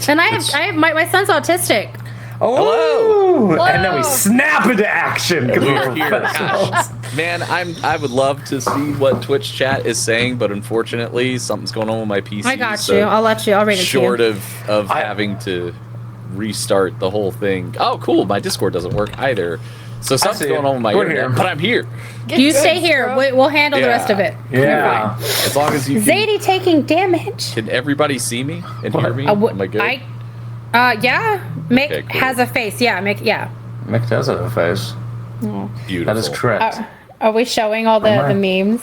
And I have my son's autistic. Oh, Hello. and then we snap into action because we're professionals. Man, I would love to see what Twitch chat is saying, but unfortunately, something's going on with my PC. I got so you. I'll let you. I'll read it short to you. of having to restart the whole thing. Oh, cool. My Discord doesn't work either. So something's going on with my internet, but I'm here. You stay here. We'll handle the rest of it. Yeah. As long as you can. Zadie taking damage. Can everybody see me and hear me? Am I good? Yeah. Mick Okay, cool. has a face. Yeah, Mick. Yeah. Mick does have a face. Beautiful. That is correct. Are we showing all the memes?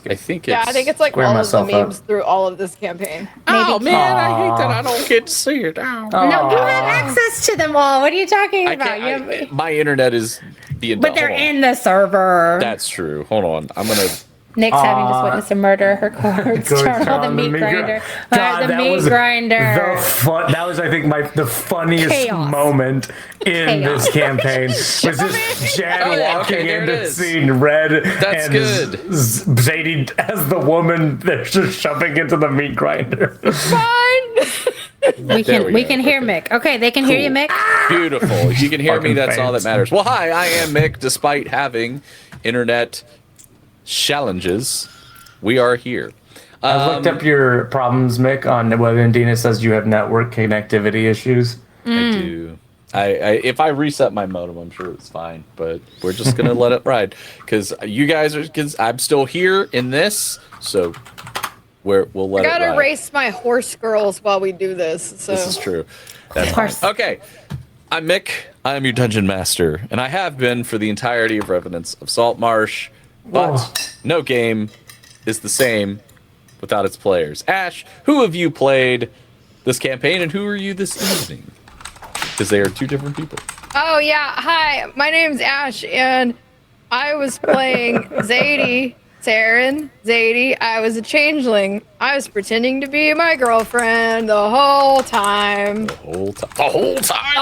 I think it's. Yeah, I think it's like Square all of myself the memes up. through all of this campaign. Oh man, I hate that I don't get to see it. Oh. No, you have access to them all. What are you talking about? My internet is being. But they're in the server. That's true. Hold on, I'm gonna. Nick's having just witnessed a murder. Her cords turn on the meat grinder. God, The meat grinder. That was, I think, the funniest Chaos. moment in this campaign. Was just Jan walking into seeing Red That's and good. Zadie as the woman. They're just shoving into the meat grinder. Fine. We can hear Mick. Okay, they can hear you, Mick. Beautiful. If you can hear me, Fucking that's all that fans. matters. Well, hi, I am Mick. Despite having internet challenges, we are here. I looked up your problems, Mick, on the web, and Dina says you have network connectivity issues. I do. I if I reset my modem, I'm sure it's fine. But we're just gonna let it ride because you guys are. Because I'm still here in this, so we'll let it ride. I gotta race my horse girls while we do this. So This is true. That's fine. Okay. I'm Mick. I'm your dungeon master, and I have been for the entirety of Revenants of Saltmarsh. But no game is the same without its players. Ash, who have you played this campaign, and who are you this evening? Because they are two different people. Oh yeah, hi. My name's Ash, and I was playing Zadie. Zadie. I was a changeling. I was pretending to be my girlfriend the whole time. The whole time.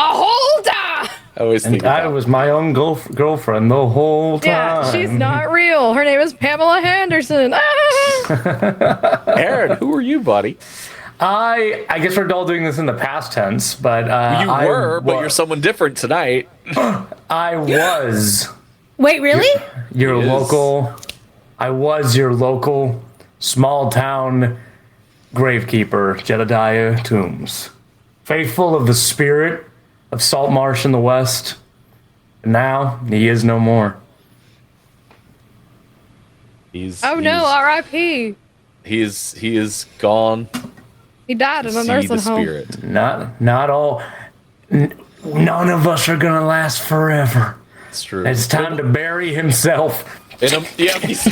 I always think I was my own girlfriend the whole time. Yeah, she's not real. Her name is Pamela Henderson. Aaron, who are you, buddy? I guess we're all doing this in the past tense, but but you're someone different tonight. I was. Wait, really? Your local. I was your local small town gravekeeper, Jedediah Toombs, faithful of the spirit of Saltmarsh in the west. And now he is no more. Oh no, R.I.P. He is gone. He died in a See nursing the home. spirit. Not all. None of us are gonna last forever. It's true. It's time to bury himself. Yeah, he's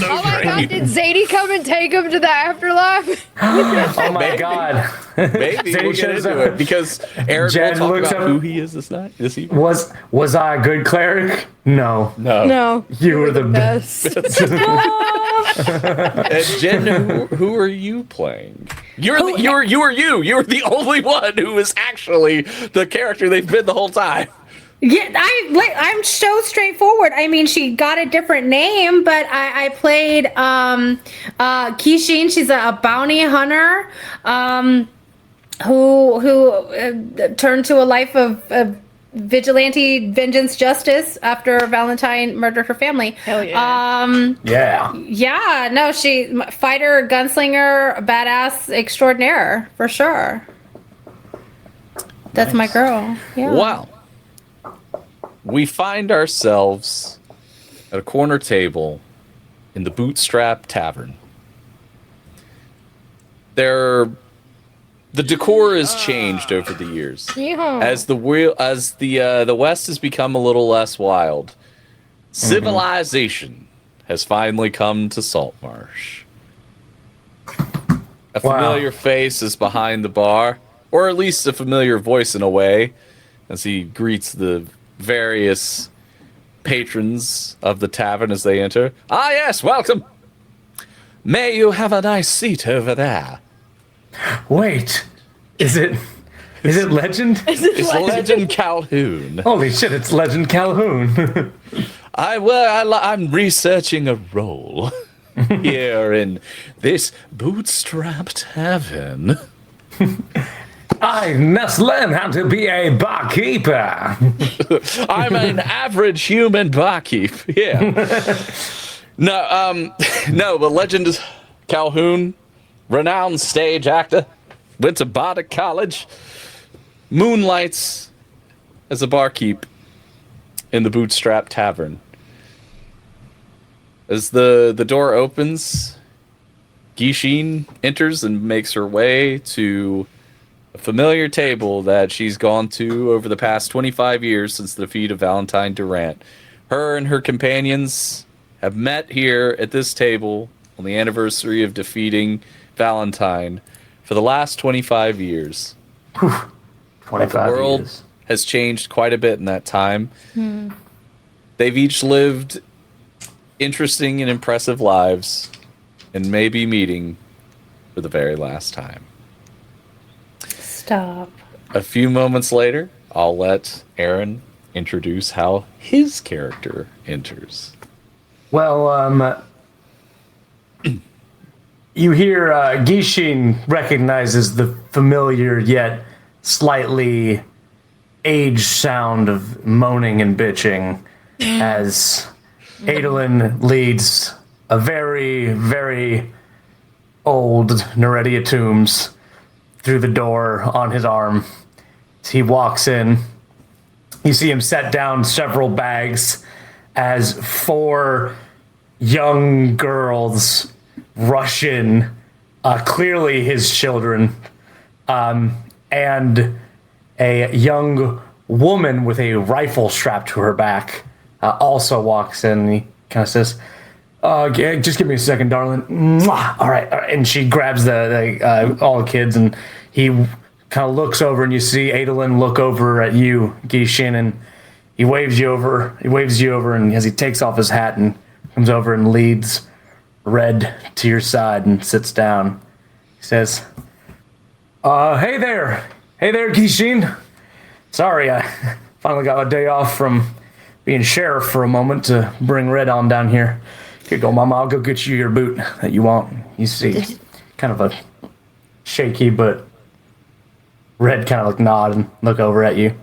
Oh my god, did Zadie come and take him to the afterlife? Oh my god. Maybe we'll get into it because Aaron Jed will talk looks about up- who he is this evening. Was I a good cleric? No. No. You were the best. And Jen, who are you playing? You are you. You're the only one who is actually the character they've been the whole time. Yeah, I'm so straightforward. I mean, she got a different name, but I played Kishin. She's a bounty hunter who turned to a life of vigilante vengeance justice after Valentine murdered her family. Hell yeah. Yeah, no, she fighter, gunslinger, badass extraordinaire for sure. That's my girl. Yeah. Wow. We find ourselves at a corner table in the Bootstrap Tavern. The decor has changed over the years. Yeah. As the West has become a little less wild, civilization has finally come to Saltmarsh. A familiar face is behind the bar, or at least a familiar voice in a way, as he greets the various patrons of the tavern as they enter. Ah, yes, welcome. May you have a nice seat over there. Wait, is it Legend? It's Legend Calhoun. Holy shit, it's Legend Calhoun. I'm researching a role here in this Bootstrap Tavern. I must learn how to be a barkeeper. I'm an average human barkeep. Yeah. No, but Legend Calhoun, renowned stage actor, went to Bardic College, moonlights as a barkeep in the Bootstrap Tavern. As the door opens, Gishin enters and makes her way to a familiar table that she's gone to over the past 25 years since the defeat of Valentine Durant. Her and her companions have met here at this table on the anniversary of defeating Valentine for the last 25 years. 25 The world years. has changed quite a bit in that time. They've each lived interesting and impressive lives and may be meeting for the very last time. Stop. A few moments later, I'll let Aaron introduce how his character enters. Well, you hear Gishin recognizes the familiar yet slightly aged sound of moaning and bitching as Adolin leads a very, very old Neredia Tombs through the door on his arm. As he walks in, you see him set down several bags as 4 young girls rush in, clearly his children, and a young woman with a rifle strapped to her back also walks in, and he kind of says, just give me a second, darling. Mwah! All right. And she grabs all the kids, and he kind of looks over, and you see Adolin look over at you, Gishin, and he waves you over. And as he takes off his hat and comes over and leads Red to your side and sits down, he says, hey there, Gishin. Sorry, I finally got a day off from being sheriff for a moment to bring Red on down here. Here you go, Mama. I'll go get you your boot that you want. You see, kind of a shaky, but Red kind of nod and look over at you.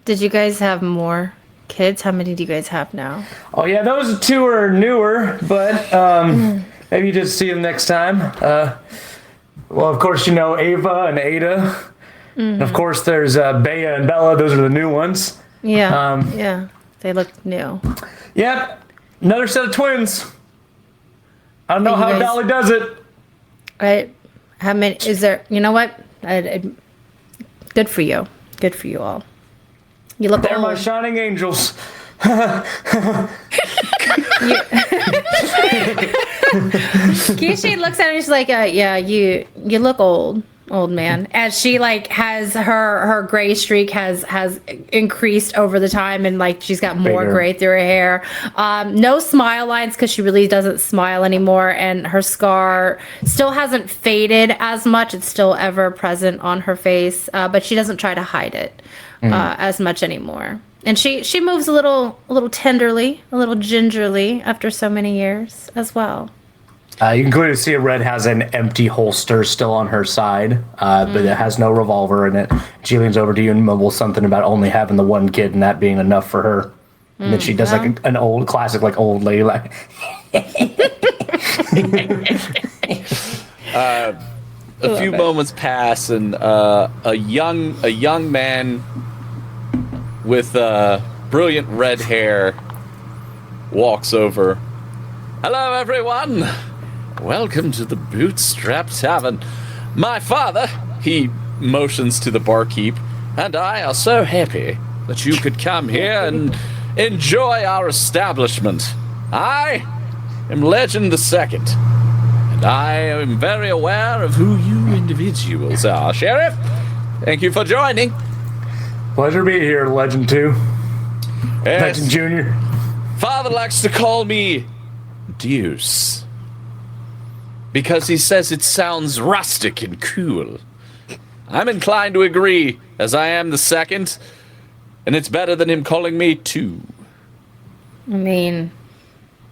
Did you guys have more kids? How many do you guys have now? Oh yeah, those 2 are newer, but maybe you just see them next time. Well, of course, you know Ava and Ada. And of course, there's Bea and Bella. Those are the new ones. Yeah, yeah. They look new. Yep, another set of twins. I don't know Hey, you how guys- Dolly does it. Right? How many? Is there? You know what? Good for you. Good for you all. You look They're old. my shining angels. Kishi looks at her and she's like, yeah, you look old man. As she like has her gray streak has increased over the time, and like she's got more Bigger. gray through her hair. No smile lines because she really doesn't smile anymore, and her scar still hasn't faded as much. It's still ever present on her face, but she doesn't try to hide it as much anymore. And she moves a little tenderly, a little gingerly after so many years as well. You can clearly see Red has an empty holster still on her side, but it has no revolver in it. She leans over to you and mumbles something about only having the one kid and that being enough for her. And then she does like an old classic, like old lady, like. A few moments pass, and a young man with brilliant red hair walks over. Hello, everyone. Welcome to the Bootstrap Tavern. My father, he motions to the barkeep, and I are so happy that you could come here and enjoy our establishment. I am Legend the Second, and I am very aware of who you individuals are. Sheriff, thank you for joining. Pleasure to be here, Legend 2. Yes. Legend Junior. Father likes to call me Deuce because he says it sounds rustic and cool. I'm inclined to agree, as I am the second, and it's better than him calling me 2. I mean,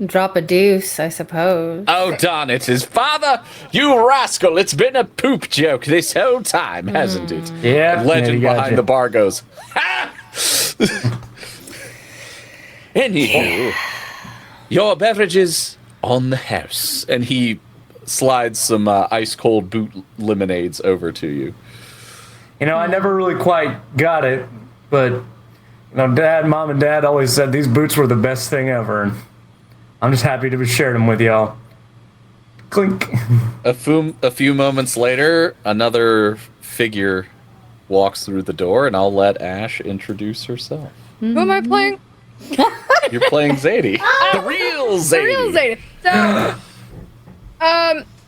Drop a deuce, I suppose. Oh, darn it, his father! You rascal, it's been a poop joke this whole time, hasn't it? Yeah. Legend yeah, behind the bar goes, ha! Anywho, your beverages on the house. And he slides some ice-cold boot lemonades over to you. You know, I never really quite got it, but you know, Mom and Dad always said these boots were the best thing ever. And I'm just happy to have shared them with y'all. Clink. A few moments later, another figure walks through the door, and I'll let Ash introduce herself. Who am I playing? You're playing Zadie. The real Zadie. The real Zadie. So,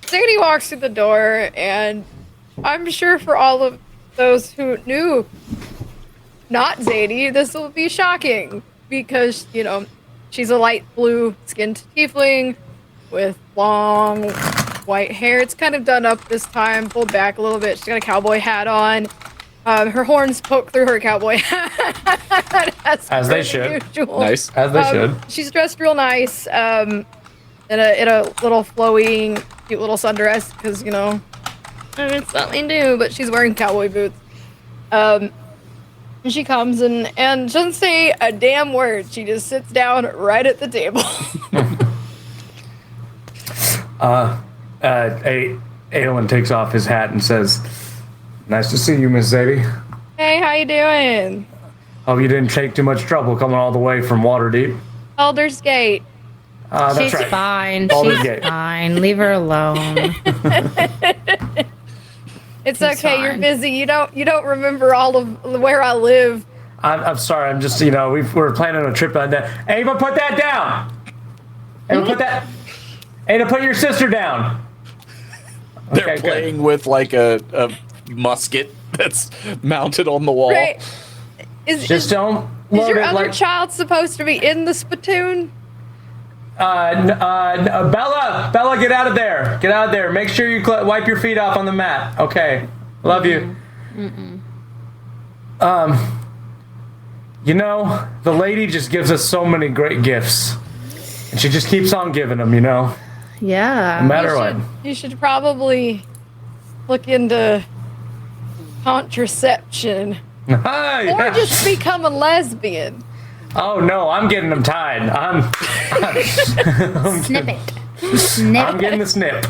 Zadie walks through the door, and I'm sure for all of those who knew not Zadie, this will be shocking because, you know, she's a light blue skinned tiefling with long white hair. It's kind of done up this time, pulled back a little bit. She's got a cowboy hat on. Her horns poke through her cowboy hat. As they should. Usual. Nice. As they should. She's dressed real nice, in a little flowing, cute little sundress, because, you know, it's something new, but she's wearing cowboy boots. And she comes and doesn't say a damn word. She just sits down right at the table. Aelin takes off his hat and says, "Nice to see you, Miss Zadie. Hey, how you doing? Hope you didn't take too much trouble coming all the way from Waterdeep." Baldur's Gate. That's She's right. fine. Baldur's She's Gate. fine. Leave her alone. It's She's okay, you're fine. busy. You don't remember all of where I live. I'm sorry. I'm just, you know, we're planning a trip on that. Ava, put that down. Ava, put that. Ada, put your sister down. They're Okay, playing with like a musket that's mounted on the wall. Right. Just don't Is load your it other like child supposed to be in the spittoon? Bella, get out of there. Get out of there. Make sure you wipe your feet off on the mat. Okay. Love you. You know, the lady just gives us so many great gifts. And she just keeps on giving them, you know? Yeah. No matter what. You should probably look into contraception. Hi. Or just become a lesbian. Oh no, I'm getting them tied. Snip it. Snip I'm getting the snip.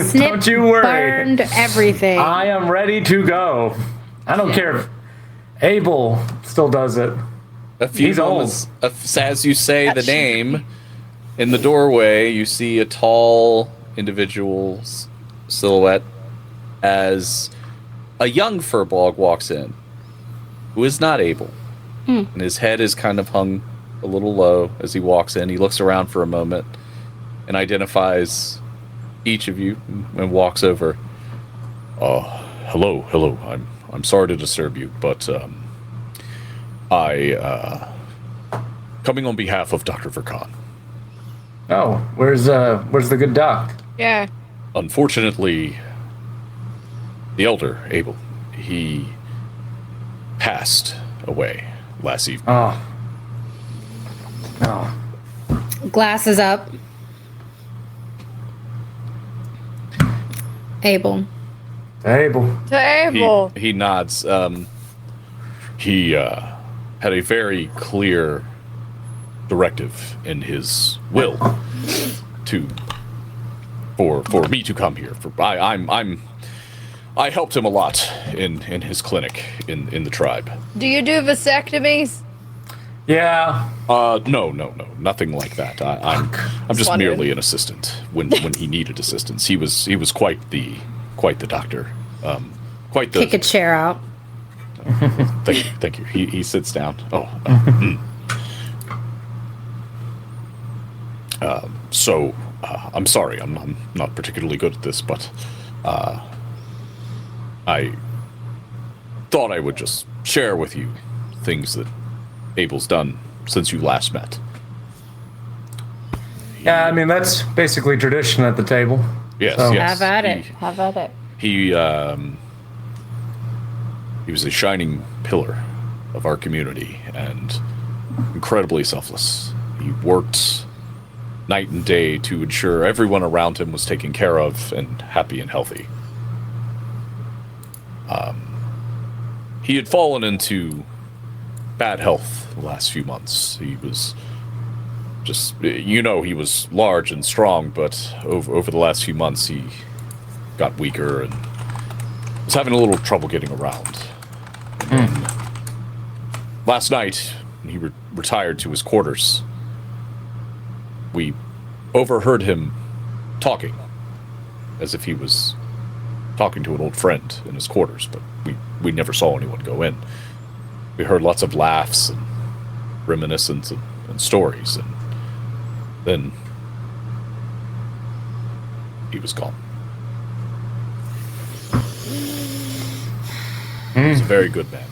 Snip Don't you worry. burned everything. I am ready to go. I don't care if Abel still does it. A few He's old. moments as you say the name, in the doorway you see a tall individual's silhouette as a young furbolg walks in, who is not able. And his head is kind of hung a little low as he walks in. He looks around for a moment and identifies each of you and walks over. Hello. I'm sorry to disturb you, but coming on behalf of Dr. Verkan. Oh, where's the good doc? Yeah. Unfortunately, the elder, Abel, he passed away last evening. Oh. Glasses up. Abel. Abel. To Abel. He nods. He had a very clear directive in his will for me to come here. I helped him a lot in his clinic in the tribe. Do you do vasectomies? Yeah. No, nothing like that. I'm just wondering. merely an assistant when he needed assistance. He was quite the doctor. Quite the. Kick a chair out. Thank you. He sits down. So I'm sorry. I'm not particularly good at this, but I thought I would just share with you things that Abel's done since you last met. Yeah, I mean that's basically tradition at the table. Yes, So- yes. Have at it. Have at it. He was a shining pillar of our community and incredibly selfless. He worked night and day to ensure everyone around him was taken care of and happy and healthy. He had fallen into bad health the last few months. He was just, he was large and strong, but over the last few months he got weaker and was having a little trouble getting around. And then last night, when he retired to his quarters, we overheard him talking, as if he was talking to an old friend in his quarters, but we never saw anyone go in. We heard lots of laughs and reminiscence and stories, and then he was gone. He was a very good man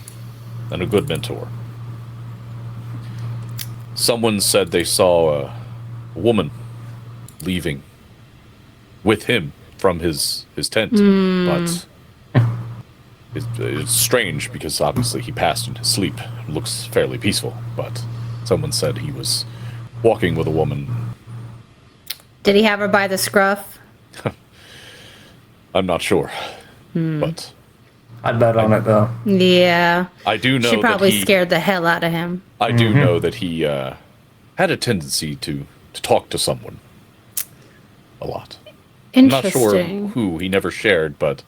and a good mentor. Someone said they saw a woman leaving with him from his tent, but it's strange because obviously he passed in his sleep. It looks fairly peaceful, but someone said he was walking with a woman. Did he have her by the scruff? I'm not sure, but I'd bet on it, though. Yeah. I do know She probably that scared the hell out of him. I do know that he had a tendency to talk to someone a lot. I'm not sure Interesting. who. He never shared, but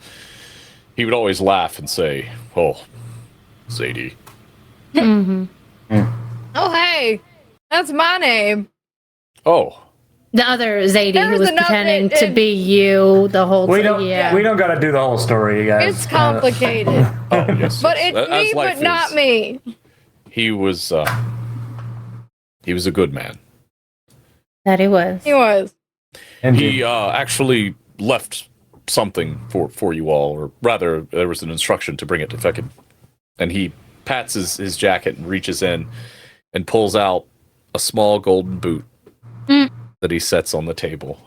he would always laugh and say, "Oh, Zadie." Oh, hey, that's my name. Oh, The other Zadie There who was was another- pretending to it- be you the whole We time. don't. Yeah. We don't got to do the whole story, you guys. It's complicated, oh yes. but yes. it's As me, life but not is. me. He was a good man. That he was. He was. Indeed. He actually left something for you all, or rather, there was an instruction to bring it to Feckin. And he pats his jacket and reaches in and pulls out a small golden boot that he sets on the table.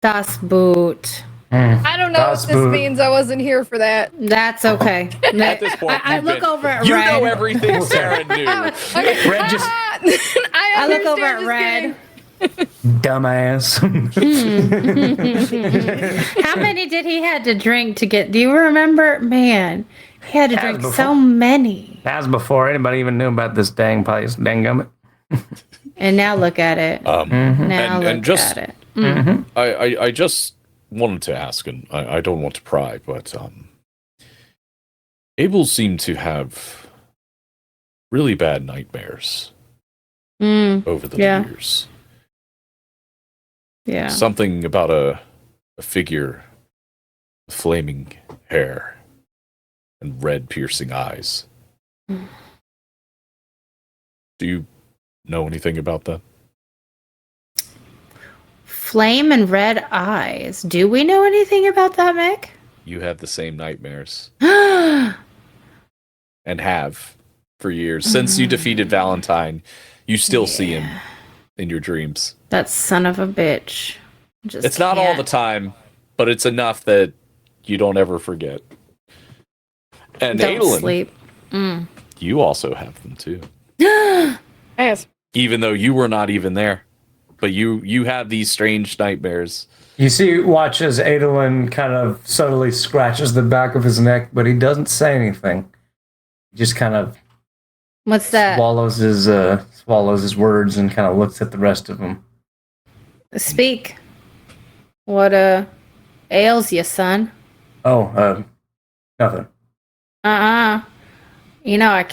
Das Boot. I don't know Das what this Boot. means. I wasn't here for that. That's okay. At this point, I you've look been- over at you Red. know everything Sarah knew. Red just I look over at understand, just Red. dumbass. How many did he had to drink to get? Do you remember? Man, he had to That was drink before- so many. That was before anybody even knew about this dang place, dang gummit. And now look at it. Now and look just- at it. I just wanted to ask, and I don't want to pry, but Abel seemed to have really bad nightmares over the Yeah. years. Yeah. Something about a figure with flaming hair and red piercing eyes. Do you know anything about that? Flame and red eyes. Do we know anything about that, Mick? You have the same nightmares and have for years. Since you defeated Valentine, you still see him in your dreams. That son of a bitch. Just It's not all the can't. time, but it's enough that you don't ever forget. And Don't Adolin, sleep. you also have them too. Yes. Even though you were not even there. But you have these strange nightmares. You see, watch as Adolin kind of subtly scratches the back of his neck, but he doesn't say anything. He just kind of What's that? swallows his words and kind of looks at the rest of them. Speak. What ails you, son? Oh, nothing. You know I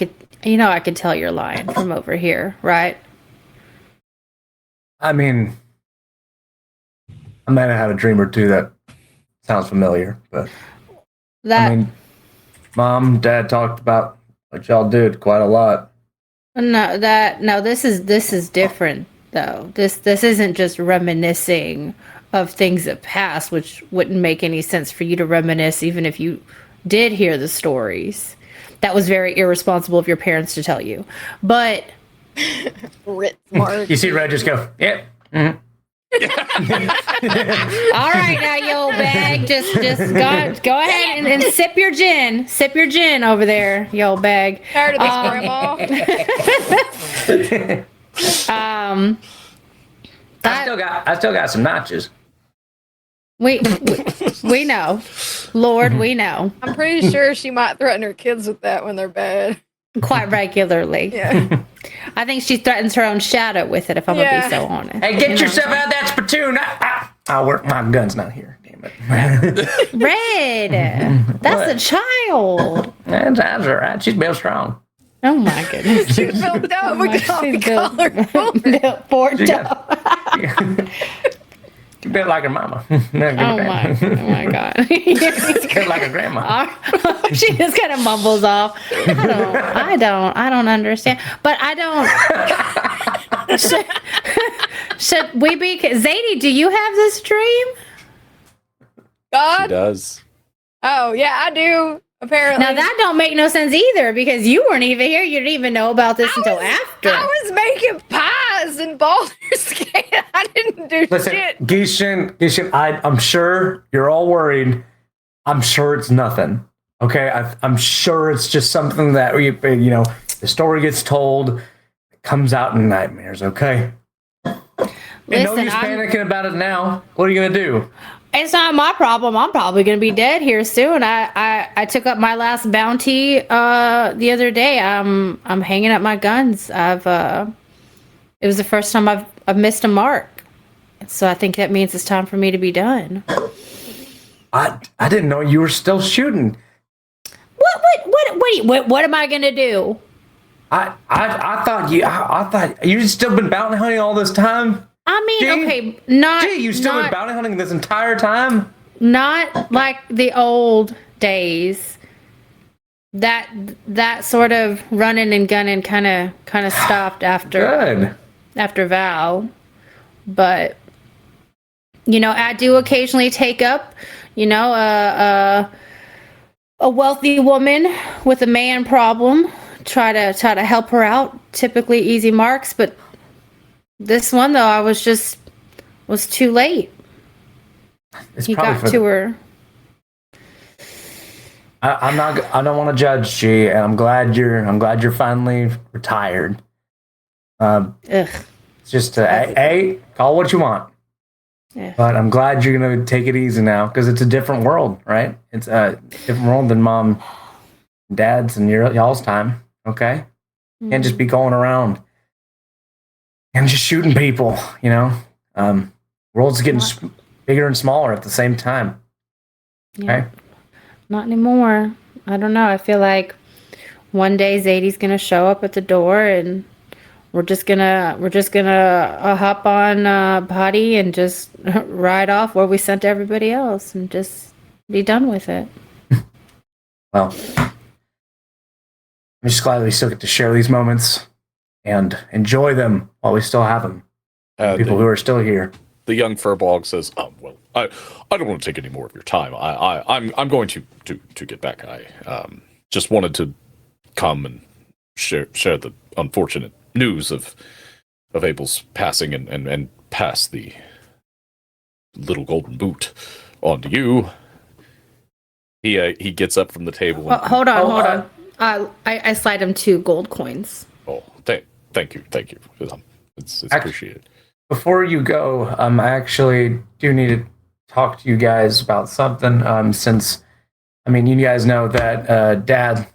could tell you're lying from over here, right? I mean, I might have had a dream or two that sounds familiar, but That I mean, Mom, Dad talked about what y'all did quite a lot. this is different though. This isn't just reminiscing of things that passed, which wouldn't make any sense for you to reminisce even if you did hear the stories. That was very irresponsible of your parents to tell you. But Rit smart. You see Red just go, yep. all right now, you old bag, just go ahead and sip your gin. Sip your gin over there, you old bag. Tired of this, Grandma? I still got some notches. We know. Lord, we know. I'm pretty sure she might threaten her kids with that when they're bad. Quite regularly. Yeah. I think she threatens her own shadow with it, if I'm going to be so honest. Hey, get yourself out of that spittoon. My gun's not here. Damn it. Red, that's a child. That's all right. She's built strong. Oh my goodness. She's built up. We can all be She's built- colorful. built for up. She's built like her mama. Oh my god. She's built like her grandma. She just kind of mumbles off. I don't understand. But I don't. Should we be? Zadie, do you have this dream? God. She does. Oh yeah, I do. Apparently. Now that don't make no sense either because you weren't even here. You didn't even know about this until after. I was making pies in Baldur's Gate. I didn't do Listen, shit. Gishin, I'm sure you're all worried. I'm sure it's nothing. Okay, I'm sure it's just something that the story gets told, it comes out in nightmares. Okay. And no use panicking about it now. What are you gonna do? It's not my problem. I'm probably gonna be dead here soon. I took up my last bounty the other day. I'm hanging up my guns. It was the first time I've missed a mark, so I think that means it's time for me to be done. I didn't know you were still shooting. What am I gonna do? I thought you'd still been bounty hunting all this time. I mean, Gee, okay, not. Gee, you still been bounty hunting this entire time? Not like the old days. That sort of running and gunning kind of stopped after Val, but I do occasionally take up, a wealthy woman with a man problem, try to help her out. Typically easy marks, but this one though, I was too late. He got to her. I don't want to judge, G, and I'm glad you're finally retired. It's just call what you want. Yeah. But I'm glad you're gonna take it easy now because it's a different world, right? It's a different world than mom, dad's, and y'all's time. Okay, can't just be going around and just shooting people. World's getting bigger and smaller at the same time. Yeah. Okay. Not anymore. I don't know. I feel like one day Zadie's gonna show up at the door, and we're just gonna hop on Potty and just ride off where we sent everybody else, and just be done with it. Well, I'm just glad we still get to share these moments and enjoy them while we still have them. People who are still here. The young furball says, "Oh well, I don't want to take any more of your time. I'm going to get back. I just wanted to come and share the unfortunate news of Abel's passing and pass the little golden boot on to you." He gets up from the table. Hold on. I slide him 2 gold coins. Oh, thank you. It's appreciated. Before you go, I actually do need to talk to you guys about something. Since, you guys know that Dad's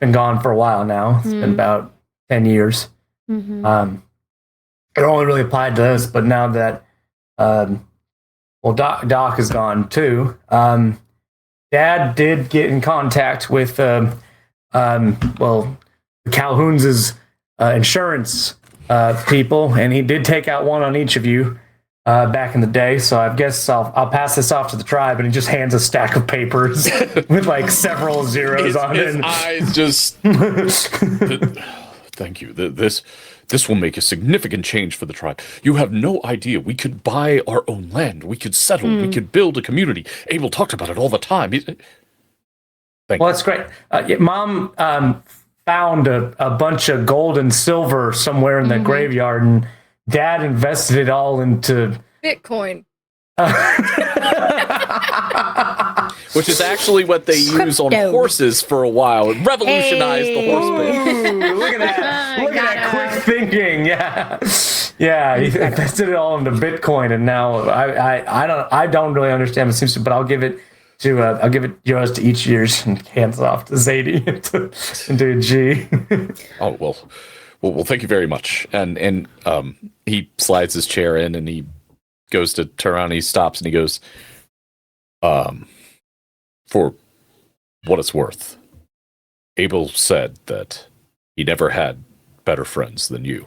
been gone for a while now. It's been about 10 years. Mm-hmm. It only really applied to us, but now that, Doc is gone too. Dad did get in contact with, the Calhoun's insurance people, and he did take out one on each of you back in the day. So I guess I'll pass this off to the tribe, and he just hands a stack of papers with like several zeros on it. His eyes just. Thank you. This will make a significant change for the tribe. You have no idea. We could buy our own land. We could settle. We could build a community. Abel talked about it all the time. Thank you. That's great. Mom found a bunch of gold and silver somewhere in the graveyard, and Dad invested it all into Bitcoin. Which is actually what they use on horses for a while. It revolutionized the horse race. Ooh, look at that! Look at that quick thinking. Yeah. He invested it all into Bitcoin, and now I don't really understand. It seems to, but I'll give it yours to each year's and hands off to Zadie into a G. Oh well, thank you very much. And he slides his chair in, and he goes to turn around. And he stops, and he goes, for what it's worth, Abel said that he never had better friends than you.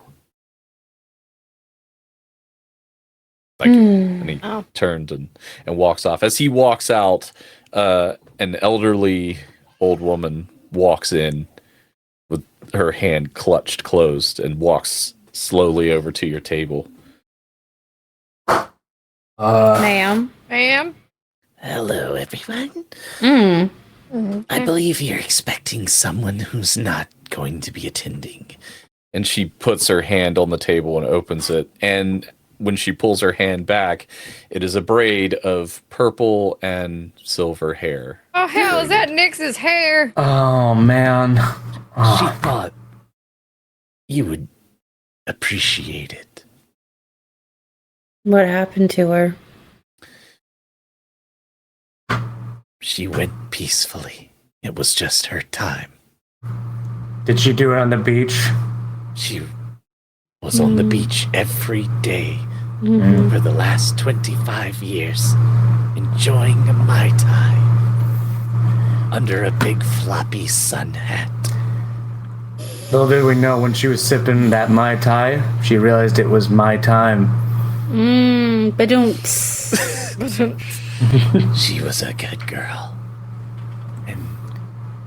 Thank you. And he turned and walks off. As he walks out, an elderly old woman walks in with her hand clutched closed and walks slowly over to your table. Ma'am. Hello, everyone. I believe you're expecting someone who's not going to be attending. And she puts her hand on the table and opens it. And when she pulls her hand back, it is a braid of purple and silver hair. Oh, hell, is that Nix's hair? Oh man. She thought you would appreciate it. What happened to her? She went peacefully. It was just her time. Did she do it on the beach? She was on the beach every day for the last 25 years, enjoying a Mai Tai under a big floppy sun hat. Little did we know, when she was sipping that Mai Tai, she realized it was my time. She was a good girl and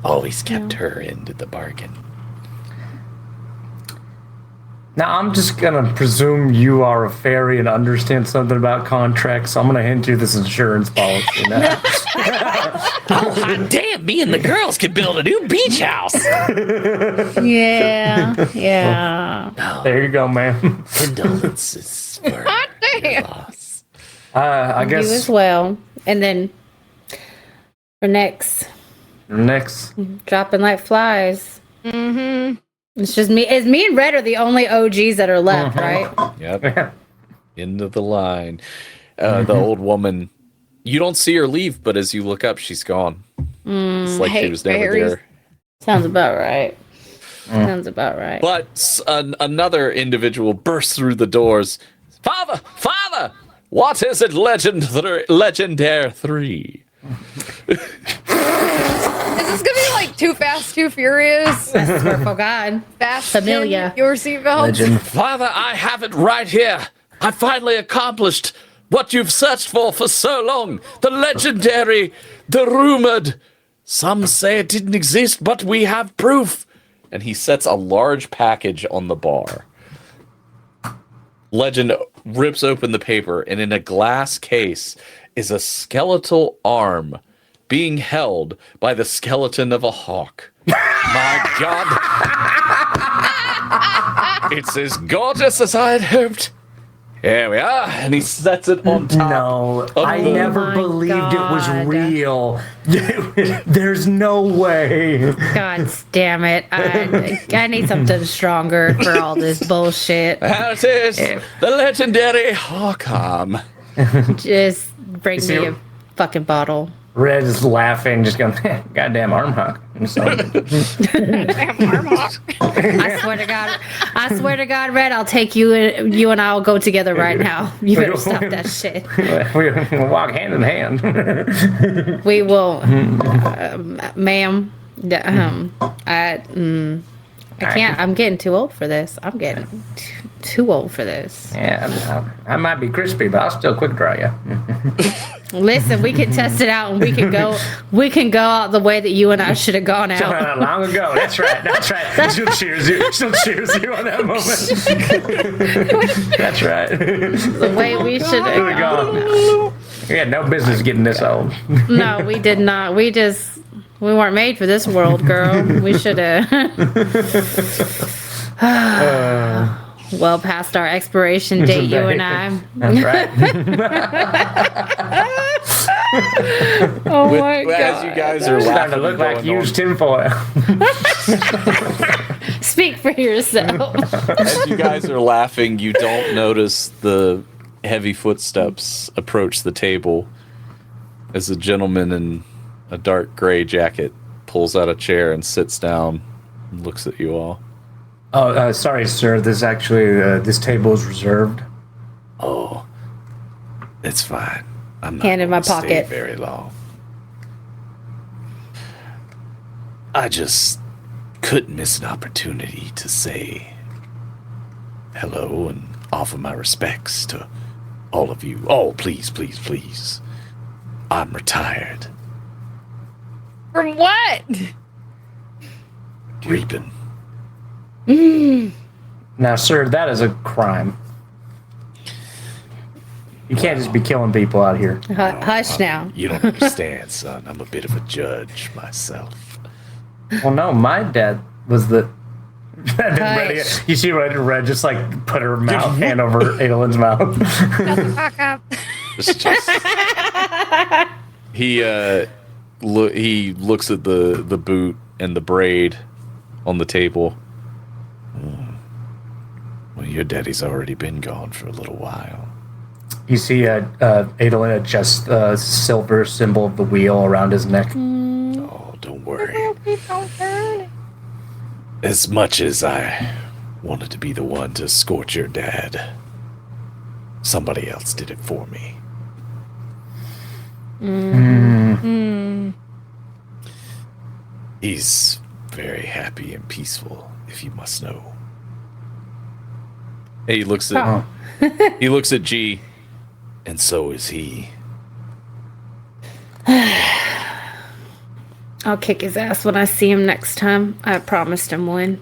always kept her end of the bargain. Now, I'm just going to presume you are a fairy and understand something about contracts, so I'm going to hand you this insurance policy now. Oh, hot damn, me and the girls could build a new beach house. Yeah. There you go, ma'am. Condolences for Hot your damn. loss. I You as guess well. And then for next, dropping like flies. It's just me. It's me and Red are the only OGs that are left, right? Yep. End of the line. The old woman, you don't see her leave, but as you look up, she's gone. It's like she hate was never fairies. there. Sounds about right. Sounds about right. But another individual bursts through the doors. Father! What is it, Legendary 3? Is this gonna be like Too Fast, Too Furious? I swear for God. Fast Familia. Your seatbelts. legend. Father, I have it right here. I finally accomplished what you've searched for so long. The legendary, the rumored. Some say it didn't exist, but we have proof. And he sets a large package on the bar. Legend rips open the paper, and in a glass case is a skeletal arm being held by the skeleton of a hawk. My God. It's as gorgeous as I had hoped. Here we are. And he sets it on top. No, I the- never my believed it was God. real. There's no way. God damn it. I need something stronger for all this bullshit. There it is. The legendary hawk arm. Just bring see- me a fucking bottle. Red is laughing, just going, goddamn arm hawk. And so, I swear to God, Red, I'll take you and I'll go together right now. You better stop that shit. we walk hand in hand. We will, ma'am. I can't. I'm getting too old for this. I'm getting too old for this. Yeah, I might be crispy, but I'll still quick dry you. Listen, we can test it out, and we can go out the way that you and I should have gone out. Long ago. That's right. She'll cheers you on that moment. That's right. The way we should Here we have. go. We had no business getting this old. No, we did not. We weren't made for this world, girl. We should have. well past our expiration date, you and I. That's right. Oh my god! As you guys are Starting laughing, to look and like going used on, tinfoil. Speak for yourself. as you guys are laughing, you don't notice the heavy footsteps approach the table as a gentleman in a dark gray jacket pulls out a chair and sits down and looks at you all. Oh, sorry, sir. This actually, this table is reserved. Oh, it's fine. I'm not Hand in my gonna stay pocket. very long. I just couldn't miss an opportunity to say hello and offer my respects to all of you. Oh, please, please, please. I'm retired. From what? Reaping. Now, sir, that is a crime. You can't just be killing people out here. Hush now. You don't understand, son. I'm a bit of a judge myself. Well, no, my dad was the. Ready, Hush. you see Red just like put her mouth hand over Adelin's mouth. Fuck up. He looks at the boot and the braid on the table. Well, your daddy's already been gone for a little while. You see Adolin adjusts the silver symbol of the wheel around his neck. Oh, don't worry. Keep on turning. As much as I wanted to be the one to scorch your dad, somebody else did it for me. He's very happy and peaceful, if you must know. Hey, he looks at G. And so is he. I'll kick his ass when I see him next time. I promised him one.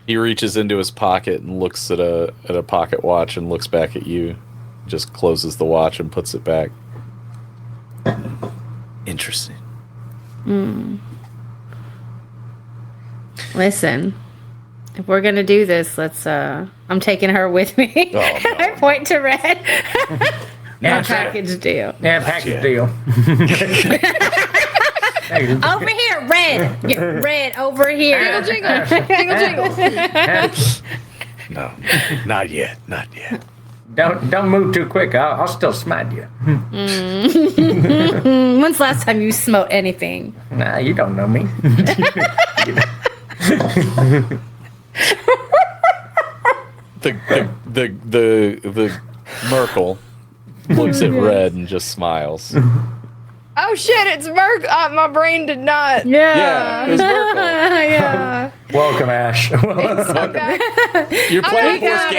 He reaches into his pocket and looks at a pocket watch and looks back at you. Just closes the watch and puts it back. Interesting. Listen, if we're gonna do this, let's. I'm taking her with me. Oh, no, I point to Red. Yeah, A package deal. Yeah, package deal. Over here, Red. Yeah, Red, over here. Jingle, jingle, jingle, jingle. No, not yet, not yet. Don't move too quick. I'll still smite you. When's the last time you smote anything? Nah, you don't know me. The Merkel looks at Red and just smiles. Oh shit, it's Merc. My brain did not. Yeah, it was Merkel. Yeah. Welcome, Ash. Okay. You're playing Oh my horse God, games.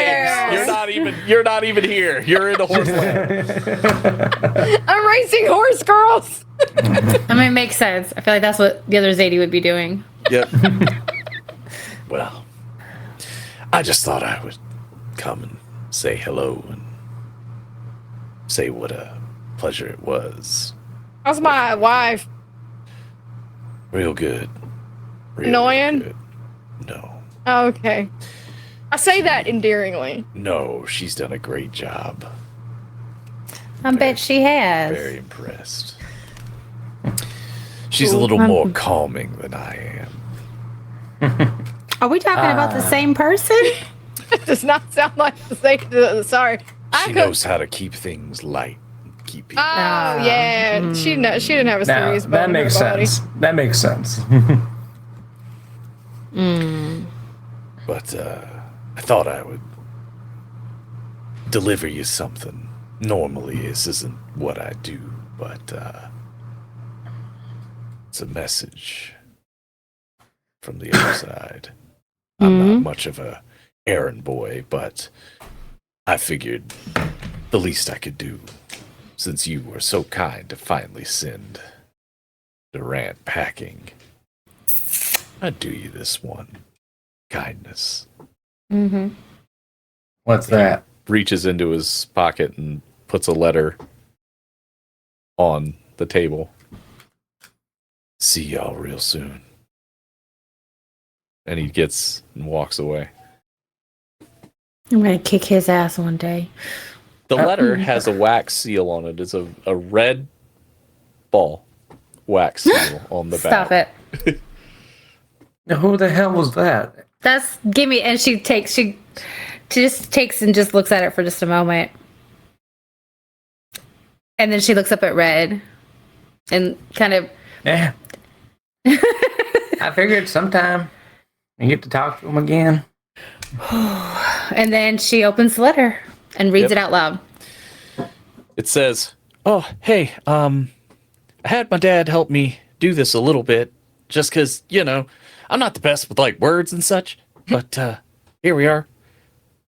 Aaron. You're not even here. You're in the horse land. I'm racing horse girls. I mean, it makes sense. I feel like that's what the other Zadie would be doing. Yep. Well, I just thought I would come and say hello and say what a pleasure it was. How's my wife? Real good. Real Annoying? good. No. Oh, okay. I say that endearingly. No, she's done a great job. I bet she has. Very impressed. She's a little more calming than I am. Are we talking about the same person? It does not sound like the same. Sorry. She knows how to keep things light. Keep people. Oh yeah, she didn't have a Now, serious bone that in her makes body. sense. That makes sense. But I thought I would deliver you something. Normally, this isn't what I do, but it's a message from the other side. I'm not much of a errand boy, but I figured the least I could do, since you were so kind to finally send Durant packing, I'd do you this one kindness. What's that? Reaches into his pocket and puts a letter on the table. See y'all real soon. And he gets and walks away. I'm gonna kick his ass one day. The letter has a wax seal on it. It's a red ball wax seal on the back. Stop it. Now, who the hell was that? That's gimme. And she just takes and just looks at it for just a moment, and then she looks up at Red, and kind of. Yeah. I figured sometime you get to talk to him again. And then she opens the letter and reads it out loud. It says, "Oh, hey, I had my dad help me do this a little bit, just because, I'm not the best with, words and such, but here we are.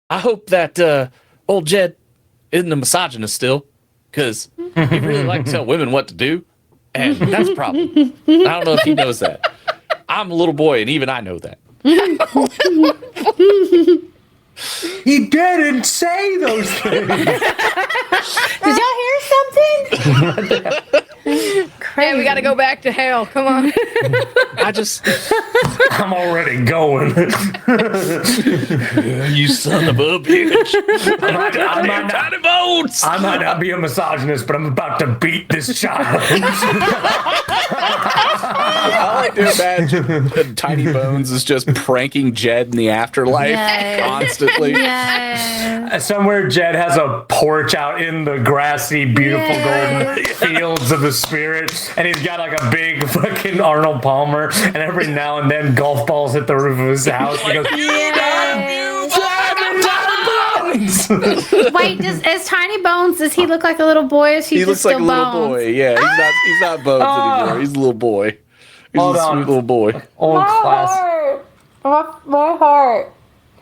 I hope that old Jed isn't a misogynist still, because he really likes to tell women what to do, and that's a problem. I don't know if he knows that. I'm a little boy, and even I know that." He didn't say those things. Did y'all hear something? Yeah, we gotta go back to hell. Come on. I'm already going. You son of a bitch. I might not be a misogynist, but I'm about to beat this child. I like to imagine that Tiny Bones is just pranking Jed in the afterlife constantly. Yes. Somewhere Jed has a porch out in the grassy, beautiful golden fields of the spirit, and he's got a big fucking Arnold Palmer, and every now and then golf balls hit the roof of his house. He goes, Wait, is Tiny Bones, does he look like a little boy? Is He looks like a little boy. Yeah, he's not Bones anymore. He's a little boy. He's Hold a on. sweet little boy. Old class. My heart.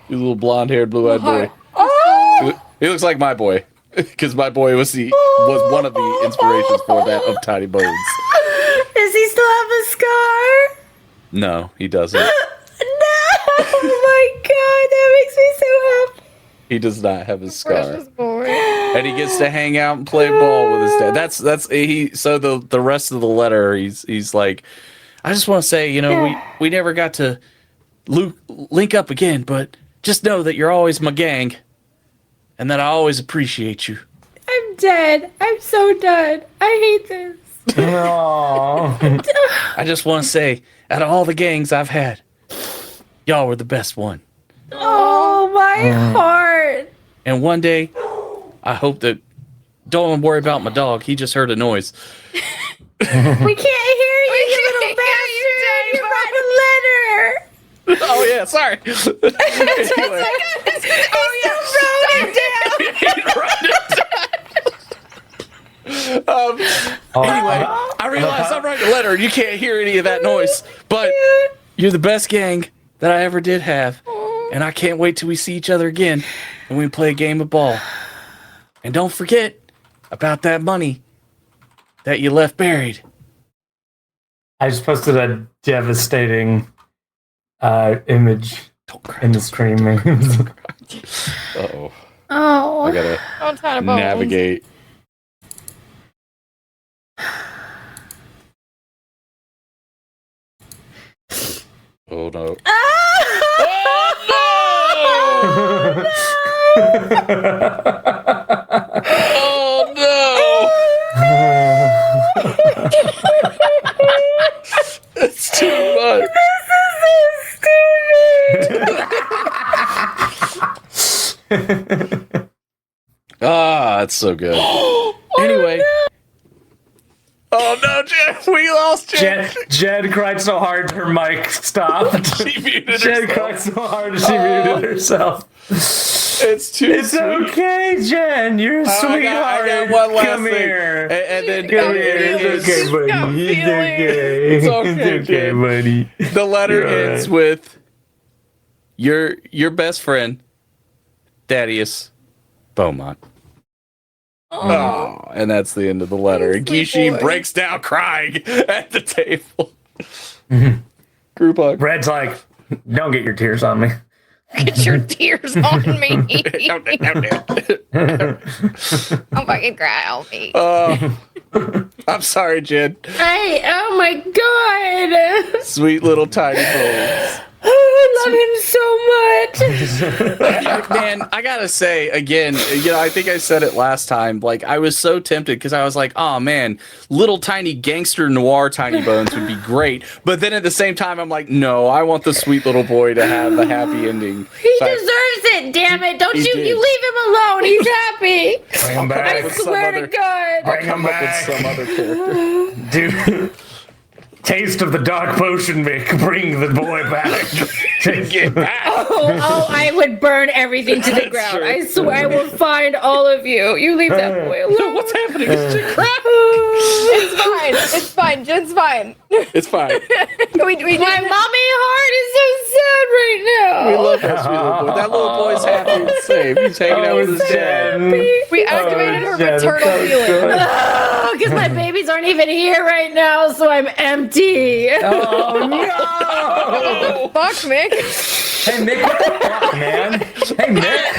He's a little blonde-haired, blue-eyed boy. He looks like my boy, because my boy was one of the inspirations for that of Tiny Bones. Does he still have a scar? No, he doesn't. No! Oh my god, that makes me so happy. He does not have his scar, Precious boy. and he gets to hang out and play ball with his dad. That's he. So the rest of the letter, he's like, I just want to say, we never got to link up again, but just know that you're always my gang, and that I always appreciate you. I'm dead. I'm so done. I hate this. Aww. I just want to say, out of all the gangs I've had, y'all were the best one. Oh, my heart. And one day, I hope that. Don't worry about my dog. He just heard a noise. We can't hear you, you little bastard. You write a letter. Oh yeah, sorry. Anyway. Anyway, I realized I'm writing a letter. You can't hear any of that noise, but you're the best gang that I ever did have, and I can't wait till we see each other again and we play a game of ball. And don't forget about that money that you left buried. I just posted a devastating image in the stream. Uh-oh. Oh. I gotta navigate. Oh no. Oh no! It's too much. That's so good. Anyway. Oh no, Jed! We lost Jed. Jed cried so hard her mic stopped. She muted Jed herself. cried so hard she muted herself. It's too It's sweet. okay, Jen. You're a sweetheart. I got one last Come thing. here. And then Come here. It's okay, buddy. It's okay. It's okay, It's okay, Jen. buddy. The letter You're ends right. with your best friend, Thaddeus Beaumont. Oh, and that's the end of the letter. And Gishi breaks down crying at the table. Group hug. Red's like, don't get your tears on me. Get your tears on me. Don't fucking cry on me. I'm sorry, Jen. Hey, oh my god. Sweet little tiny bones. I love him so much. Man, I gotta say again, I think I said it last time. Like, I was so tempted because I was like, oh man, little tiny gangster noir Tiny Bones would be great. But then at the same time, I'm like, no, I want the sweet little boy to have a happy ending. He deserves it, damn it. Don't you leave him alone. He's happy. Bring him back. I swear to God. Bring him With back. some other character. Dude. Taste of the dark potion, Mick. Bring the boy back. Get back. Oh, I would burn everything to the ground. true. I swear I will find all of you. You leave that boy alone. What's happening? It's too crap. It's fine. It's fine. Jen's fine. It's fine. We My mommy heart is so sad right now. We love that sweet little boy. That little boy's happy and safe. He's hanging out with his dad. we activated her Jen, maternal so feeling. good. Oh, because my babies aren't even here right now, so I'm empty. Oh no! Fuck, Mick. Hey Mick, what the fuck, man? Hey Mick,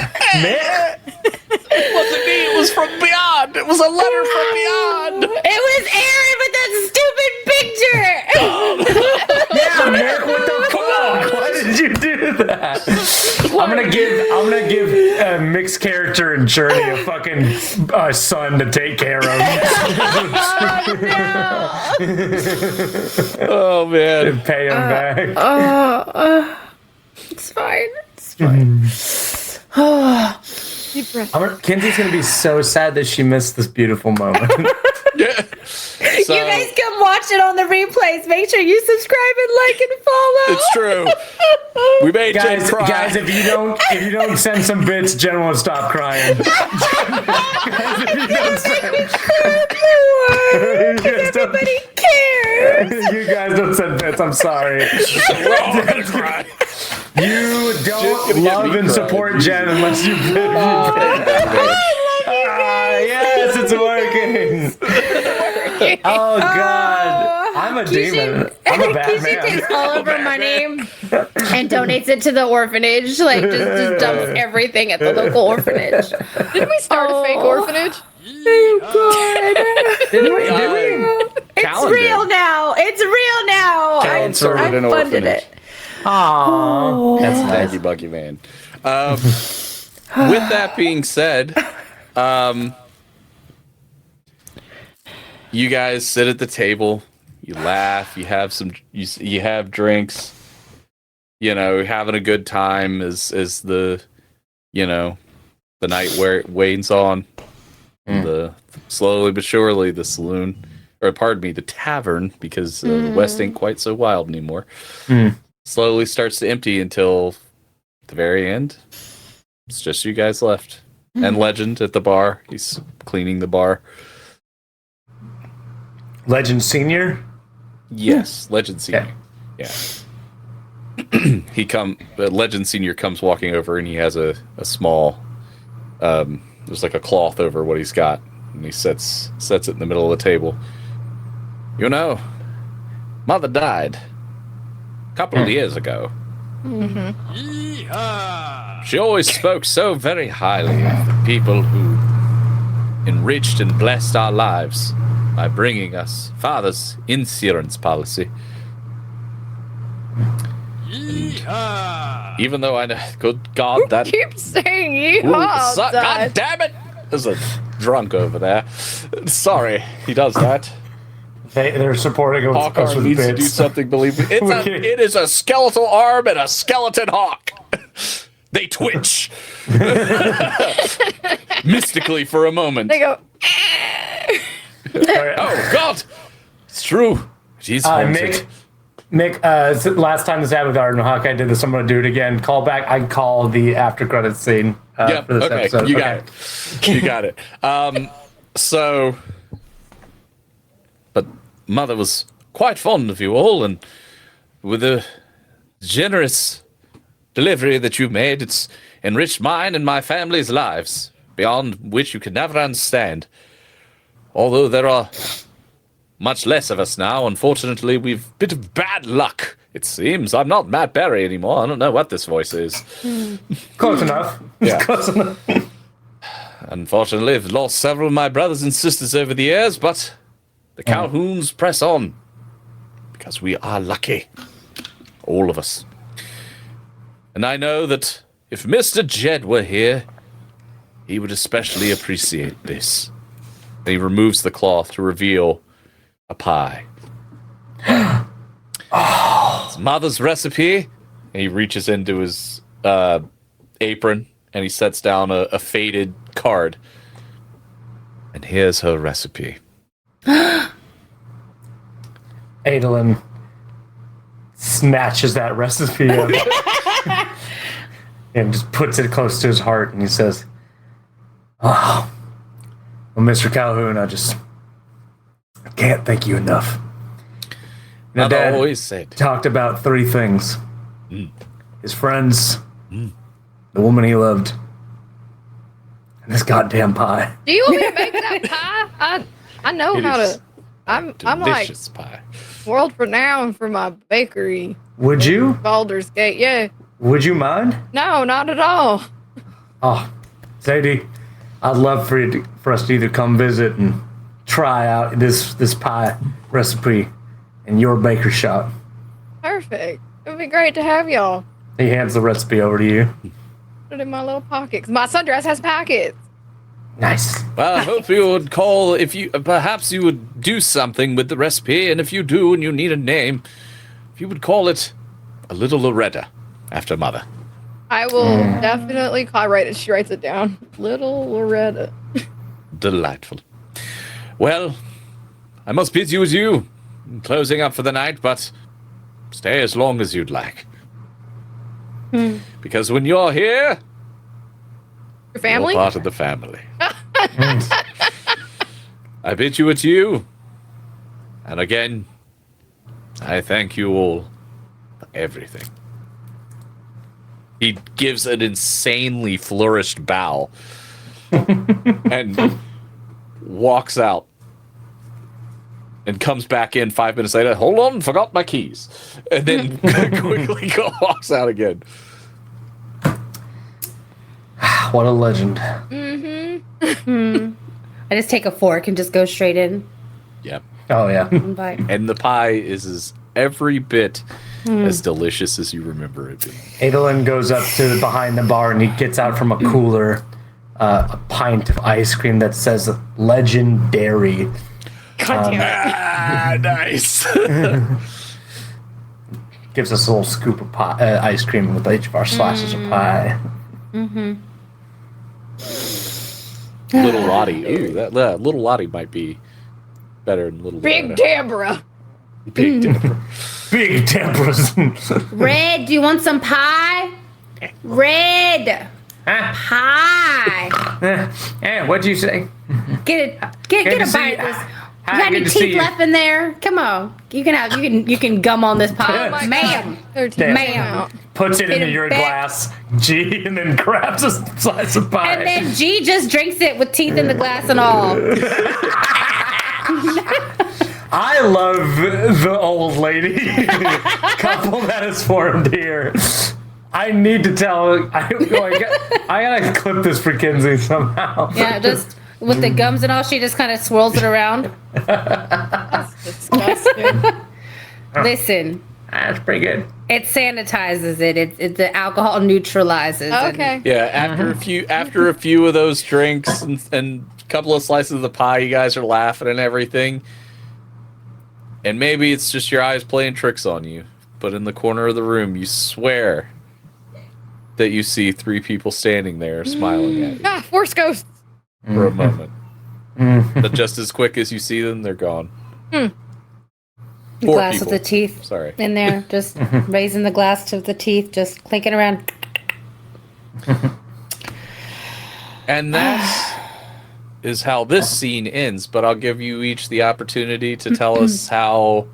It wasn't me. It was from beyond. It was a letter from beyond. It was Aaron with that stupid picture. yeah, Mick, what the fuck? Why did you do that? I'm gonna give Mick's character and Journey a fucking son to take care of. Oh man. And pay him back. It's fine. It's fine. Deep breath. Kenzie's gonna be so sad that she missed this beautiful moment. Yeah. So, You guys come watch it on the replays. Make sure you subscribe and like and follow. it's true. We made Jen guys, cry. guys, if you don't send some bits, Jen won't stop crying. Guys, if you don't send- you guys don't- Everybody cares. you guys don't send bits. I'm sorry. We're all gonna cry. You Jen's don't gonna get love me and crying. support Jen unless you. Yes, it's working. Oh God, I'm a demon. I'm a Kishi Batman. takes all of her money and donates it to the orphanage. Like, just dumps everything at the local orphanage. Didn't we start a fake orphanage? Didn't we? It's Calendar. real now. It's real now. I Started an funded orphanage. it. Aww. That's Thank you, Bucky Man. With that being said, you guys sit at the table, you laugh, you have you have drinks, having a good time as the the night wanes on. Slowly but surely the saloon, or pardon me, the tavern, because the West ain't quite so wild anymore. Slowly starts to empty until the very end. It's just you guys left. And Legend at the bar. He's cleaning the bar. Legend Senior. Yes, Legend Senior. Yeah. Legend Senior comes walking over and he has a small, there's like a cloth over what he's got. And he sets it in the middle of the table. Mother died a couple of years ago. She always spoke so very highly of the people who enriched and blessed our lives by bringing us Father's insurance policy. And even though I know, good God, that Keep saying yeehaw. God damn it! There's a drunk over there. Sorry, he does that. They're supporting us Hawk with needs to do bits. something. Believe me, it is a skeletal arm and a skeleton hawk. They twitch mystically for a moment. They go. Oh God, it's true. She's haunted. Mick, last time this happened with Arden Hawk, I did this. I'm going to do it again. Call back. I call the after credits scene Yep. for this Okay. episode. You got it. You got it. So, but Mother was quite fond of you all, and with the generous delivery that you made, it's enriched mine and my family's lives beyond which you could never understand. Although there are much less of us now, unfortunately, we've a bit of bad luck, it seems. I'm not Matt Berry anymore. I don't know what this voice is. Close enough. Yeah. Close enough. Unfortunately, I've lost several of my brothers and sisters over the years, but the Calhouns press on. Because we are lucky. All of us. And I know that if Mr. Jed were here, he would especially appreciate this. And he removes the cloth to reveal a pie. It's mother's recipe. And he reaches into his apron and he sets down a faded card. And here's her recipe. Adolin snatches that recipe up and just puts it close to his heart, and he says, "Oh, well, Mr. Calhoun, I can't thank you enough." Now, Mother Dad always said, talked about 3 things: his friends, the woman he loved, and this goddamn pie. Do you want me to make that pie? I know It how is to. I'm like delicious pie. world renowned for my bakery. Would you? Baldur's Gate. Yeah. Would you mind? No, not at all. Oh, Zadie, I'd love for us to either come visit and try out this pie recipe in your baker shop. Perfect. It would be great to have y'all. He hands the recipe over to you. Put it in my little pocket. 'Cause my sundress has pockets. Nice. Well, I hope you would call perhaps you would do something with the recipe, and if you do and you need a name, if you would call it a little Loretta after Mother. I will definitely call. She writes it down. Little Loretta. Delightful. Well, I must bid you adieu. I'm closing up for the night, but stay as long as you'd like. Because when you're here, Your family? you're part of the family. I bid you adieu. And again, I thank you all for everything. He gives an insanely flourished bow and walks out and comes back in 5 minutes later. Hold on, forgot my keys. And then quickly walks out again. What a legend. I just take a fork and just go straight in Yep. Oh, yeah. and bite. And the pie is every bit as delicious as you remember it being. Adolin goes up to behind the bar and he gets out from a cooler a pint of ice cream that says legendary. God damn it. Ah, nice. Gives us a little scoop of pie, ice cream with each of our slices of pie. Little Lottie. Ooh, that Little Lottie might be better than Little Big Loretta. Deborah. Big Deborah. Big tempers. Red, do you want some pie? Red pie. What'd you say? Get a to see bite you. of this. Hi, You got good any to see teeth you. left in there? Come on. You can gum on this pie. Oh my Ma'am. Their teeth Damn. came out. Puts it into Get your it back. glass, G, and then grabs a slice of pie. And then G just drinks it with teeth in the glass and all. I love the old lady couple that is formed here. I need to tell. I gotta clip this for Kinsey somehow. Yeah, just with the gums and all, she just kind of swirls it around. Disgusting. Listen, That's pretty good. it sanitizes it. It the alcohol neutralizes. and- Okay. Yeah, after a few of those drinks and a couple of slices of the pie, you guys are laughing and everything. And maybe it's just your eyes playing tricks on you, but in the corner of the room, you swear that you see 3 people standing there smiling at you Ah, Force ghosts. for a moment. But just as quick as you see them, they're gone. The 4 glass people. of the teeth Sorry. in there, just raising the glass to the teeth, just clinking around. And that is how this scene ends, but I'll give you each the opportunity to tell us how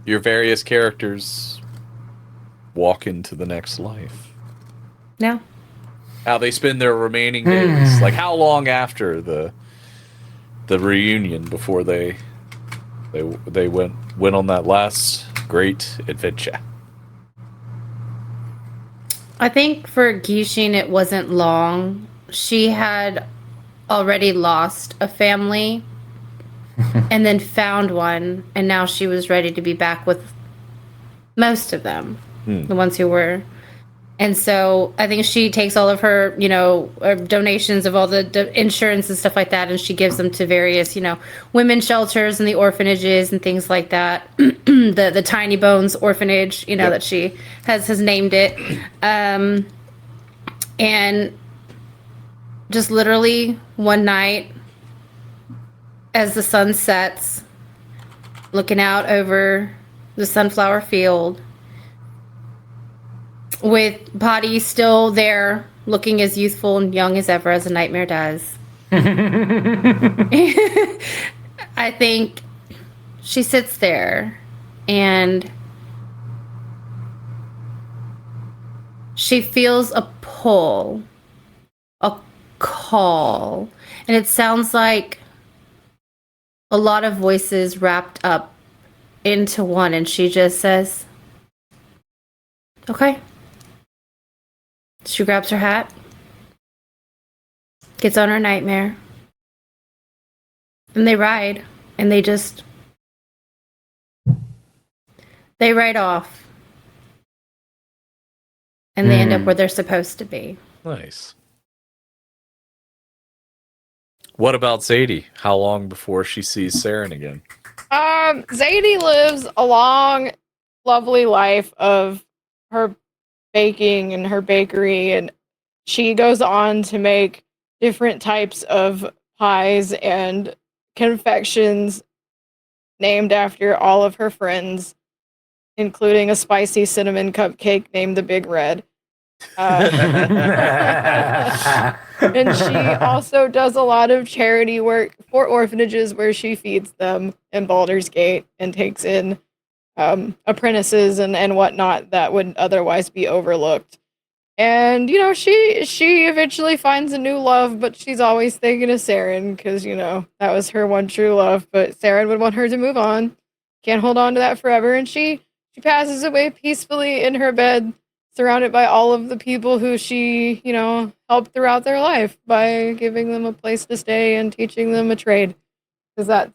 your various characters walk into the next life. No. How they spend their remaining days. Like how long after the reunion before they went on that last great adventure. I think for Gishin it wasn't long. She had already lost a family and then found one, and now she was ready to be back with most of them. The ones who were And so I think she takes all of her, donations of all the insurance and stuff like that, and she gives them to various, women's shelters and the orphanages and things like that. the Tiny Bones Orphanage, that she has named it. And just literally one night, as the sun sets, looking out over the sunflower field, with Potty still there, looking as youthful and young as ever, as a nightmare does. I think she sits there and she feels a pull, a call, and it sounds like a lot of voices wrapped up into one, and she just says, okay. She grabs her hat, gets on her nightmare, and they ride, and they ride off, and they end up where they're supposed to be. Nice. What about Zadie? How long before she sees Saren again? Zadie lives a long, lovely life of her baking and her bakery, and she goes on to make different types of pies and confections named after all of her friends, including a spicy cinnamon cupcake named the Big Red. And she also does a lot of charity work for orphanages where she feeds them in Baldur's Gate and takes in apprentices and whatnot that would otherwise be overlooked. And, she eventually finds a new love, but she's always thinking of Saren because, that was her one true love. But Saren would want her to move on. Can't hold on to that forever. And she passes away peacefully in her bed, surrounded by all of the people who she, helped throughout their life by giving them a place to stay and teaching them a trade. Because that's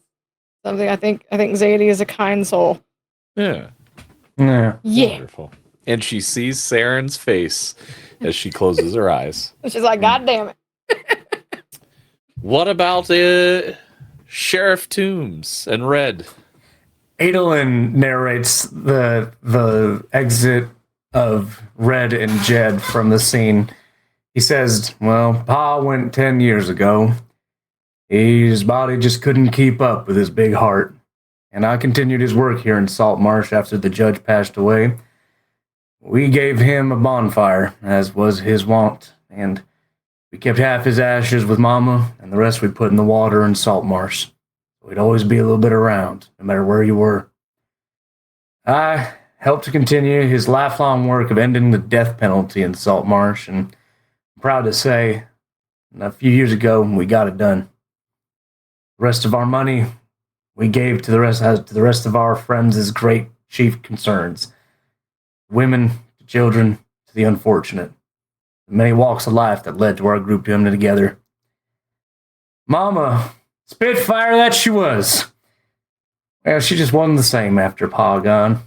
something I think Zadie is a kind soul. Yeah. Yeah. Wonderful. And she sees Saren's face as she closes her eyes. She's like, God damn it. What about Sheriff Toombs and Red? Adolin narrates the exit of Red and Jed from the scene. He says, well, Pa went 10 years ago. His body just couldn't keep up with his big heart. And I continued his work here in Saltmarsh after the judge passed away. We gave him a bonfire, as was his wont, and we kept half his ashes with Mama, and the rest we put in the water in Saltmarsh. We'd always be a little bit around, no matter where you were. I helped to continue his lifelong work of ending the death penalty in Saltmarsh, and I'm proud to say, a few years ago, we got it done. The rest of our money we gave to the rest of our friends' great chief concerns. Women, to children, to the unfortunate. The many walks of life that led to our group coming together. Mama, Spitfire that she was. Well, she just wasn't the same after Pa gone.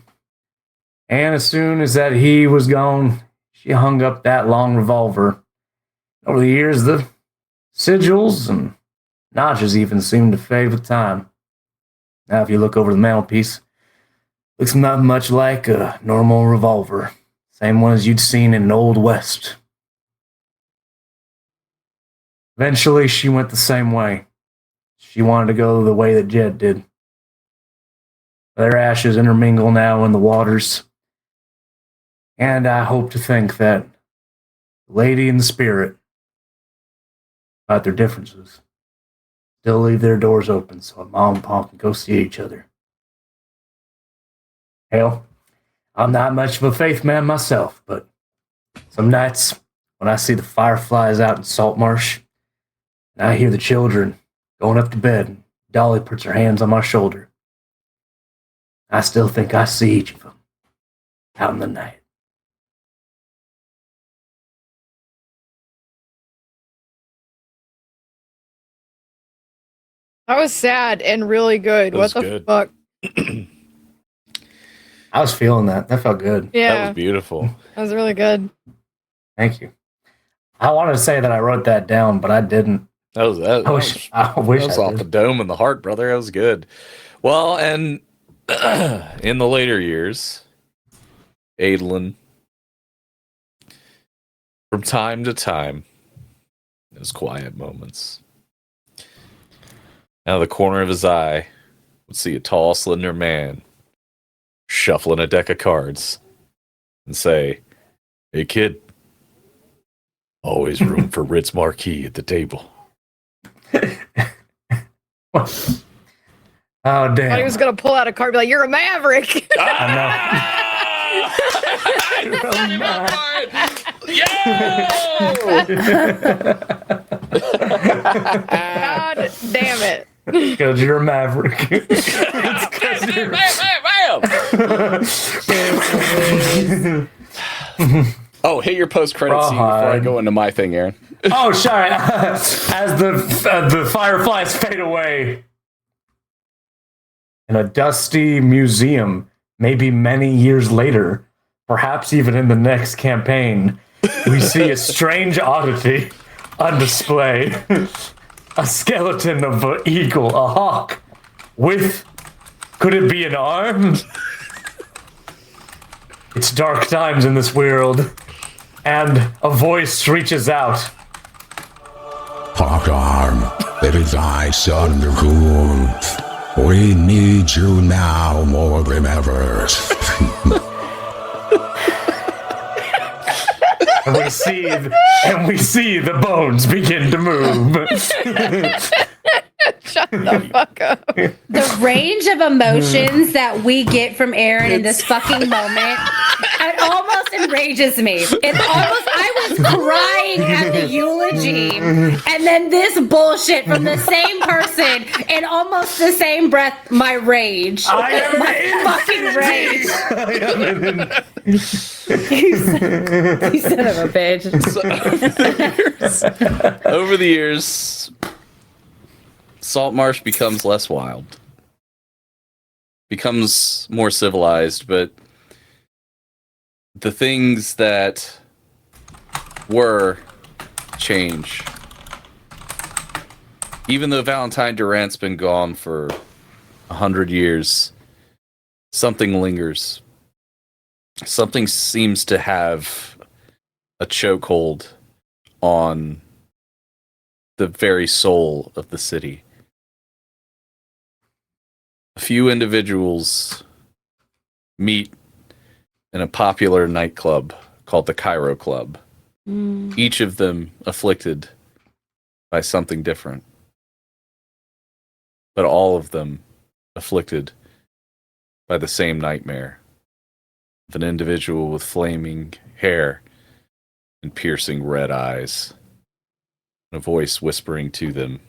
And as soon as that he was gone, she hung up that long revolver. Over the years, the sigils and notches even seemed to fade with time. Now, if you look over the mantelpiece, looks not much like a normal revolver. Same one as you'd seen in Old West. Eventually, she went the same way. She wanted to go the way that Jed did. Their ashes intermingle now in the waters. And I hope to think that the lady and the spirit, about their differences, still leave their doors open so Mom and Pa can go see each other. Hell, I'm not much of a faith man myself, but some nights when I see the fireflies out in Saltmarsh, and I hear the children going up to bed, and Dolly puts her hands on my shoulder, I still think I see each of them out in the night. That was sad and really good. What the good. fuck? I was feeling that. That felt good. Yeah, That was beautiful. that was really good. Thank you. I wanted to say that I wrote that down, but I didn't. I wish I wish that was I off the did. dome and the heart, brother. That was good. Well, and in the later years, Adolin, from time to time, those quiet moments, out of the corner of his eye, would see a tall, slender man shuffling a deck of cards and say, "Hey, kid, always room for Ritz Marquis at the table." Oh, I thought he damn. was gonna pull out a card and be like, "You're a maverick." God damn it. Because you're a maverick. Oh, hit your post-credit scene before I go into my thing, Aaron. Oh, sorry. As the fireflies fade away, in a dusty museum, maybe many years later, perhaps even in the next campaign, we see a strange oddity on display. A skeleton of an eagle, a hawk, with, could it be an arm? It's dark times in this world, and a voice reaches out. Hawk arm, it is I, son Raccoon. We need you now more than ever. And we see the bones begin to move. Shut the fuck up. The range of emotions that we get from Aaron in this fucking moment, it almost enrages me. I was crying at the eulogy, and then this bullshit from the same person in almost the same breath, my rage. My fucking rage. You son of a bitch. Over the years, Saltmarsh becomes less wild, becomes more civilized, but the things that were change. Even though Valentine Durant's been gone for 100 years, something lingers. Something seems to have a chokehold on the very soul of the city. A few individuals meet in a popular nightclub called the Cairo Club. Each of them afflicted by something different, but all of them afflicted by the same nightmare of an individual with flaming hair and piercing red eyes, and a voice whispering to them,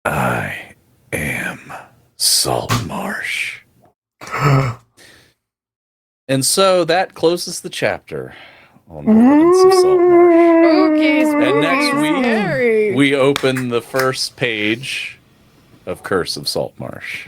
"I am Saltmarsh." And so that closes the chapter on the Revenants of Saltmarsh. Spooky, And next scary. week, we open the first page of Curse of Saltmarsh.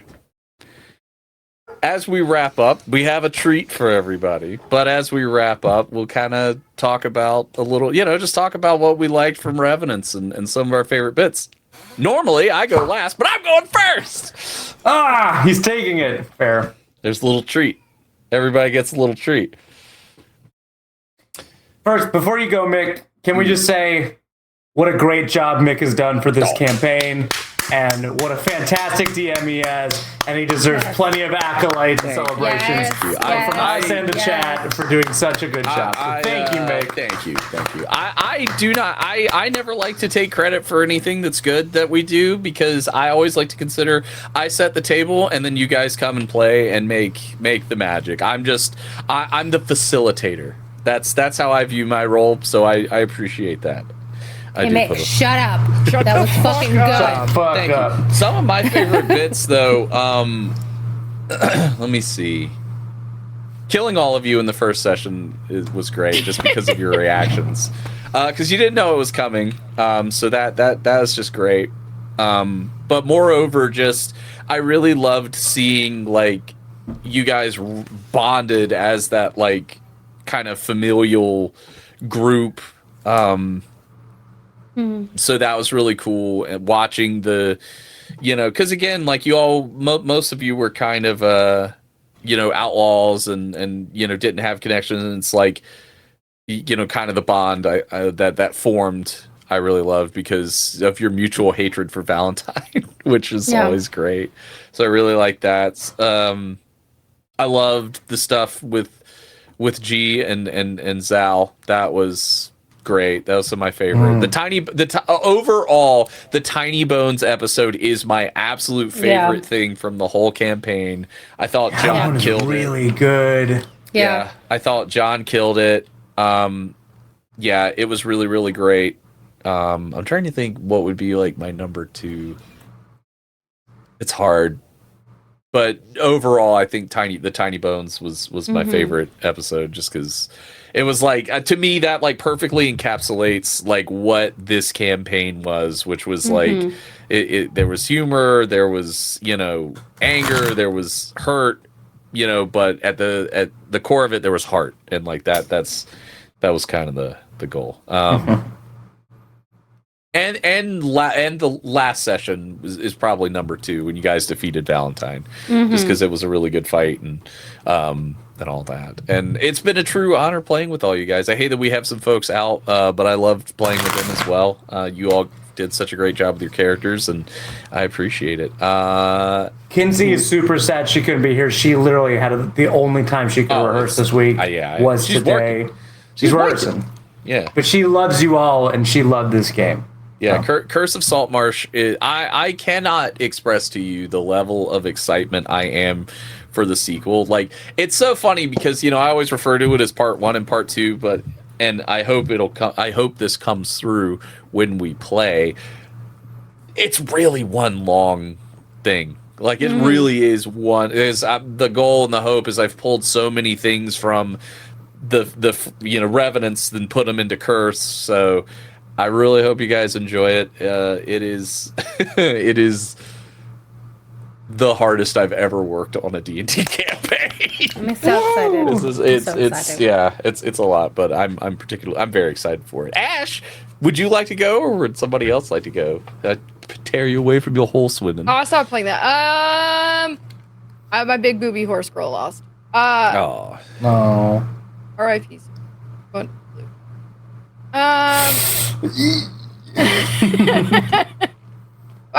As we wrap up, we have a treat for everybody. But as we wrap up, we'll kind of talk about a little, just talk about what we liked from Revenants and some of our favorite bits. Normally, I go last, but I'm going first. He's taking it. Fair. There's a little treat. Everybody gets a little treat. First, before you go, Mick, can we just say what a great job Mick has done for this campaign, and what a fantastic DM he has, and he deserves plenty of accolades and celebrations. Yes, From yes, us and the yes. chat for doing such a good job. So thank you, Mick. Thank you. I do not. I never like to take credit for anything that's good that we do, because I always like to consider I set the table and then you guys come and play and make the magic. I'm the facilitator. That's how I view my role. So I appreciate that. Hey, Mick, shut up. That was fucking good. Fuck up. Some of my favorite bits, though, let me see. Killing all of you in the first session was great, just because of your reactions, because you didn't know it was coming. So that was just great. But moreover, just I really loved seeing like you guys bonded as that like kind of familial group. So that was really cool, and watching the, because again, like you all, most of you were kind of outlaws and didn't have connections, and it's like, kind of the bond that formed. I really loved because of your mutual hatred for Valentine, which is always great. So I really like that. I loved the stuff with G and Zal. That was great. That was some of my favorite. Overall, the Tiny Bones episode is my absolute favorite thing from the whole campaign. I thought John killed it. Really good. Yeah, I thought John killed it. It was really, really great. I'm trying to think what would be like my number 2. It's hard, but overall, I think the Tiny Bones was my favorite episode, just because it was like, to me, that like perfectly encapsulates like what this campaign was, which was like there was humor, there was anger, there was hurt, but at the core of it there was heart, and like that was kind of the goal. And the last session is probably number 2, when you guys defeated Valentine, just because it was a really good fight and all that. And it's been a true honor playing with all you guys. I hate that we have some folks out, but I loved playing with them as well. You all did such a great job with your characters, and I appreciate it. Kinsey is super sad she couldn't be here. She literally had the only time she could rehearse this week was she's today. Working. She's rehearsing. Yeah. But she loves you all, and she loved this game. Yeah, Curse of Saltmarsh, I cannot express to you the level of excitement I am for the sequel. Like, it's so funny because, I always refer to it as part 1 and part 2, and I hope I hope this comes through when we play. It's really one long thing. Like, it really is one. The goal and the hope is I've pulled so many things from the Revenants and put them into Curse, so I really hope you guys enjoy it. It is it is the hardest I've ever worked on a D&D campaign. I'm so excited. It's a lot, but I'm very excited for it. Ash, would you like to go, or would somebody else like to go? Tear you away from your whole swimming. Oh, I stopped playing that. My big booby horse girl lost. Oh No. R.I.P. I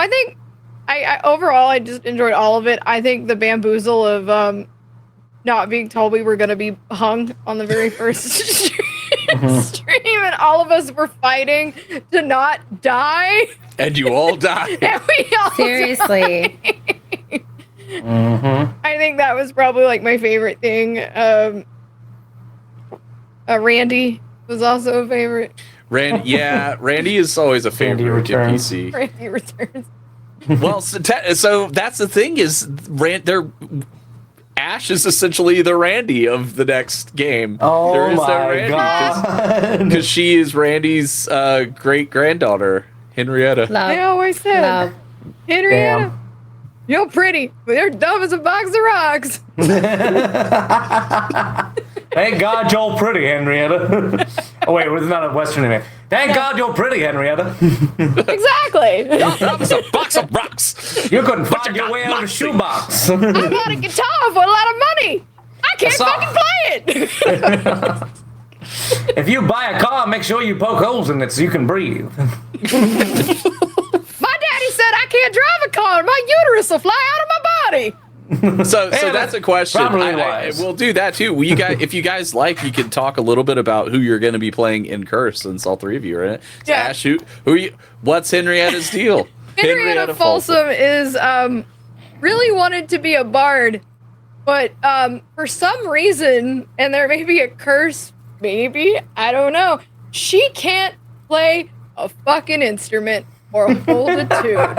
think I overall I just enjoyed all of it. I think the bamboozle of not being told we were gonna be hung on the very first stream, and all of us were fighting to not die. And you all died. And we all Seriously. I think that was probably like my favorite thing. Randy was also a favorite. Randy is always a favorite to PC. Randy returns. Well, so that's the thing is, Ash is essentially the Randy of the next game. Oh, there is my God. Because she is Randy's great-granddaughter, Henrietta. I always said, Henrietta, you're pretty, but you're dumb as a box of rocks. Thank God you're pretty, Henrietta. Oh, wait, it's not a Western name. Thank God you're pretty, Henrietta. Exactly. You're dumb as a box of rocks. You couldn't find your way out of a shoebox. I bought a guitar for a lot of money. I can't fucking play it. If you buy a car, make sure you poke holes in it so you can breathe. My daddy said I can't drive a car. My uterus will fly out of my body. So that's a question. We'll do that too. You guys, if you guys like, you can talk a little bit about who you're going to be playing in Curse, since all 3 of you are in it. So Yeah. Ash, who you? What's Henrietta's deal? Henrietta Folsom is really wanted to be a bard, but for some reason, and there may be a curse, maybe, I don't know, she can't play a fucking instrument or hold a tune.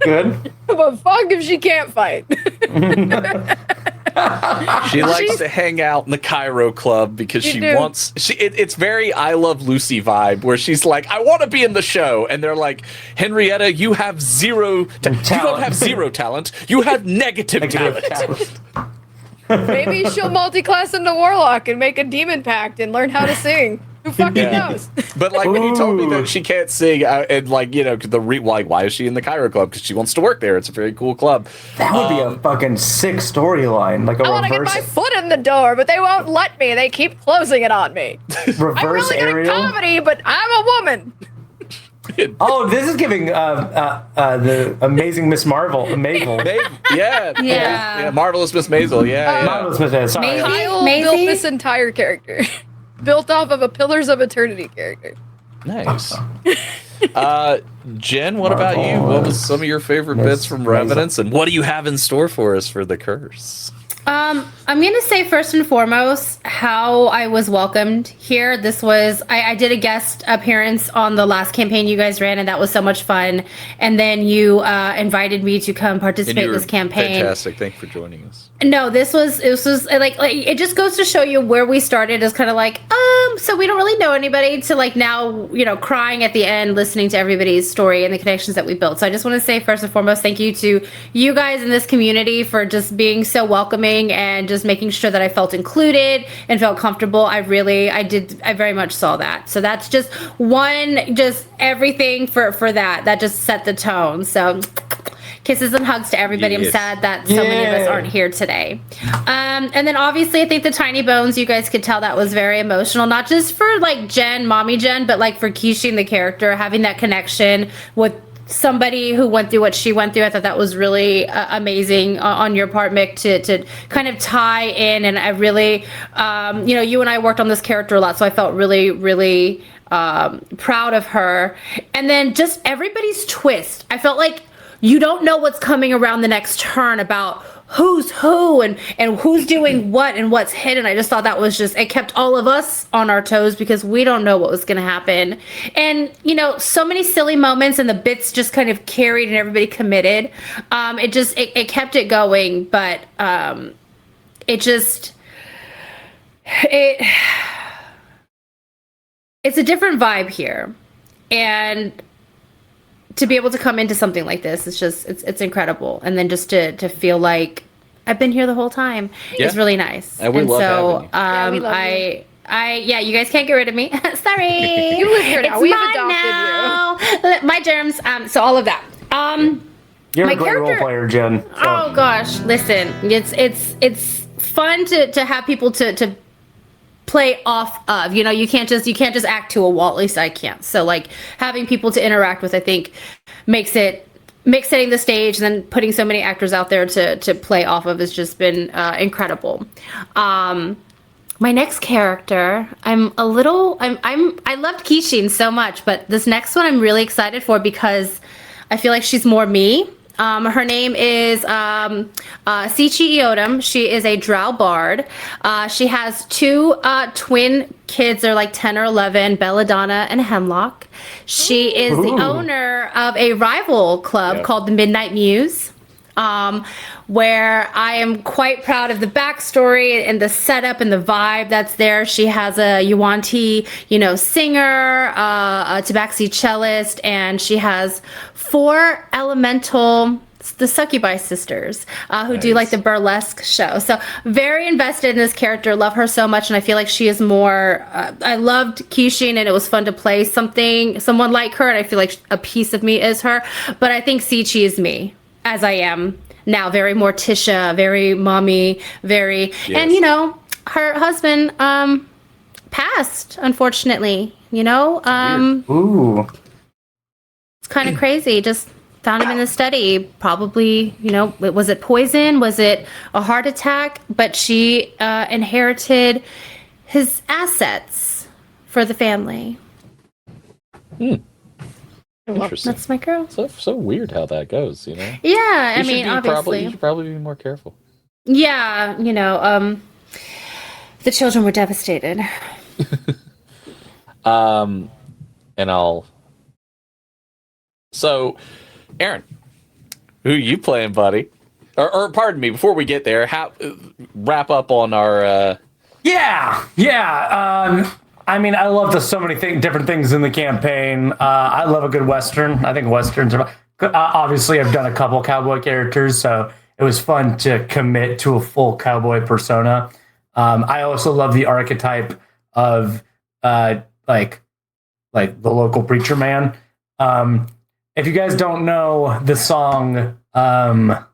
Good. But fuck if she can't fight. She likes to hang out in the Cairo Club because it's very I Love Lucy vibe, where she's like, I want to be in the show, and they're like, Henrietta, you have zero. You don't have zero talent. You have negative talent. Maybe she'll multi-class into warlock and make a demon pact and learn how to sing. Who fucking knows? But like when you told me that she can't sing, and like why is she in the Cairo Club? Because she wants to work there. It's a very cool club. That would be a fucking sick storyline, like a I want to get my foot in the door, but they won't let me. They keep closing it on me. I'm reverse really good aerial. at comedy, but I'm a woman. Oh, this is giving the amazing Miss Maisel. Yeah, Marvelous Miss Maisel. Yeah, Marvelous Miss Maisel. Sorry. Maisie? Kyle Maisie? built this entire character. Built off of a Pillars of Eternity character. Nice. Jen, what about you? What was some of your favorite bits from Revenants, and what do you have in store for us for the curse? I'm gonna say first and foremost how I was welcomed here. This was I did a guest appearance on the last campaign you guys ran, and that was so much fun. And then you invited me to come participate in this campaign. Fantastic! Thank you for joining us. No, this was like it just goes to show you where we started is kind of like so we don't really know anybody to like now crying at the end listening to everybody's story and the connections that we built. So I just want to say first and foremost thank you to you guys in this community for just being so welcoming and just making sure that I felt included and felt comfortable. I very much saw that. So that's just everything for that just set the tone. So kisses and hugs to everybody. Yes. I'm sad that so many of us aren't here today. And then obviously I think the Tiny Bones, you guys could tell that was very emotional, not just for like Jen, mommy Jen, but like for Kishin, the character, having that connection with somebody who went through what she went through. I thought that was really amazing on your part, Mick, to kind of tie in. And I really, you and I worked on this character a lot, so I felt really, really proud of her. And then just everybody's twist. I felt like you don't know what's coming around the next turn about who's who and who's doing what and what's hidden. I just thought that was it kept all of us on our toes because we don't know what was going to happen. And, so many silly moments and the bits just kind of carried and everybody committed. It kept it going, but it's a different vibe here. And to be able to come into something like this, it's incredible. And then just to feel like I've been here the whole time is really nice. And we love having you. We love you. You guys can't get rid of me. Sorry. You live here now. It's We've mine adopted now. My germs. So all of that. You're my a great role player, Jen. So. Oh gosh, listen, it's fun to have people to play off of. You can't just act to a wall. At least I can't. So like having people to interact with, I think makes setting the stage and then putting so many actors out there to play off of has just been incredible. My next character, I loved Kishin so much, but this next one I'm really excited for because I feel like she's more me. Her name is Sichi Iodum. She is a drow bard. She has two twin kids. They're like 10 or 11, Belladonna and Hemlock. She is the owner of a rival club called the Midnight Muse, where I am quite proud of the backstory and the setup and the vibe that's there. She has a Yuan-Ti, singer, a Tabaxi cellist, and she has 4 elemental, the Succubi sisters, who do like the burlesque show. So very invested in this character, love her so much, and I feel like she is more, I loved Kishin, and it was fun to play someone like her, and I feel like a piece of me is her, but I think Sichi is me, as I am now, very Morticia, very mommy, very, and her husband passed, unfortunately, Ooh. it's kind of crazy. Just found him in the study. Probably, was it poison? Was it a heart attack? But she inherited his assets for the family. Interesting. That's my girl. So weird how that goes, Yeah, I mean, obviously. You should probably be more careful. Yeah, the children were devastated. So, Aaron, who you playing, buddy? Or pardon me, before we get there, wrap up on our... I mean, I love so many different things in the campaign. I love a good Western. I think Westerns are... Obviously, I've done a couple cowboy characters, so it was fun to commit to a full cowboy persona. I also love the archetype of like the local preacher man. If you guys don't know the song, oh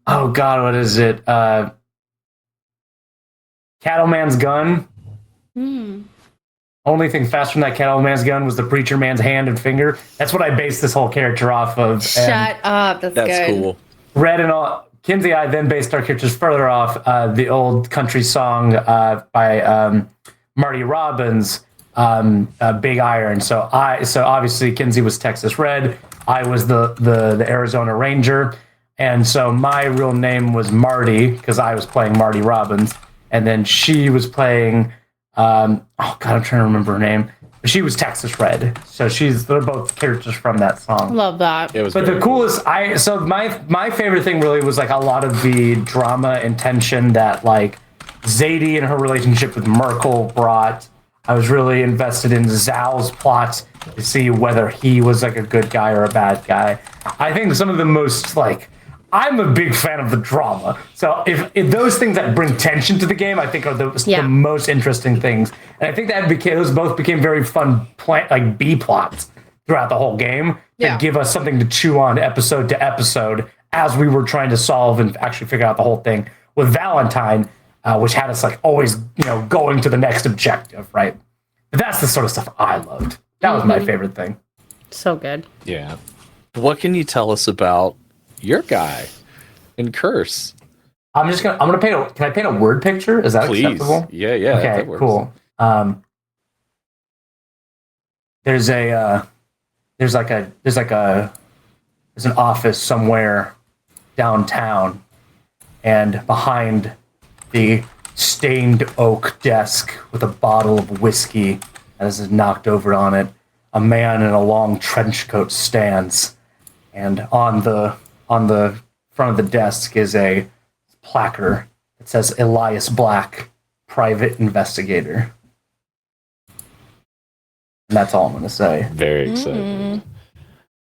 God, what is it? Cattleman's Gun. Only thing faster than that Cattleman's gun was the preacher man's hand and finger. That's what I based this whole character off of. Shut up. That's good. cool. Red and all. Kinsey and I then based our characters further off the old country song by Marty Robbins, Big Iron. So obviously Kinsey was Texas Red. I was the Arizona Ranger. And so my real name was Marty because I was playing Marty Robbins. And then she was playing, oh God, I'm trying to remember her name. She was Texas Red. So they're both characters from that song. Love that. It was But the very coolest, my favorite thing really was like a lot of the drama and tension that like Zadie and her relationship with Merkel brought. I was really invested in Zal's plot to see whether he was like a good guy or a bad guy. I think some of the most like, I'm a big fan of the drama. So if those things that bring tension to the game, I think are the most interesting things. And I think those both became very fun like B plots throughout the whole game that give us something to chew on episode to episode as we were trying to solve and actually figure out the whole thing with Valentine, which had us like always, going to the next objective, right? But that's the sort of stuff I loved. That was my favorite thing. So good. Yeah. What can you tell us about your guy in Curse? I'm gonna paint can I paint a word picture? Is that Please. acceptable? Yeah. Okay, that works. cool. There's an office somewhere downtown, and behind the stained oak desk with a bottle of whiskey that is knocked over on it, a man in a long trench coat stands, and on the front of the desk is a placard that says Elias Black, private investigator. And that's all I'm going to say. Very excited.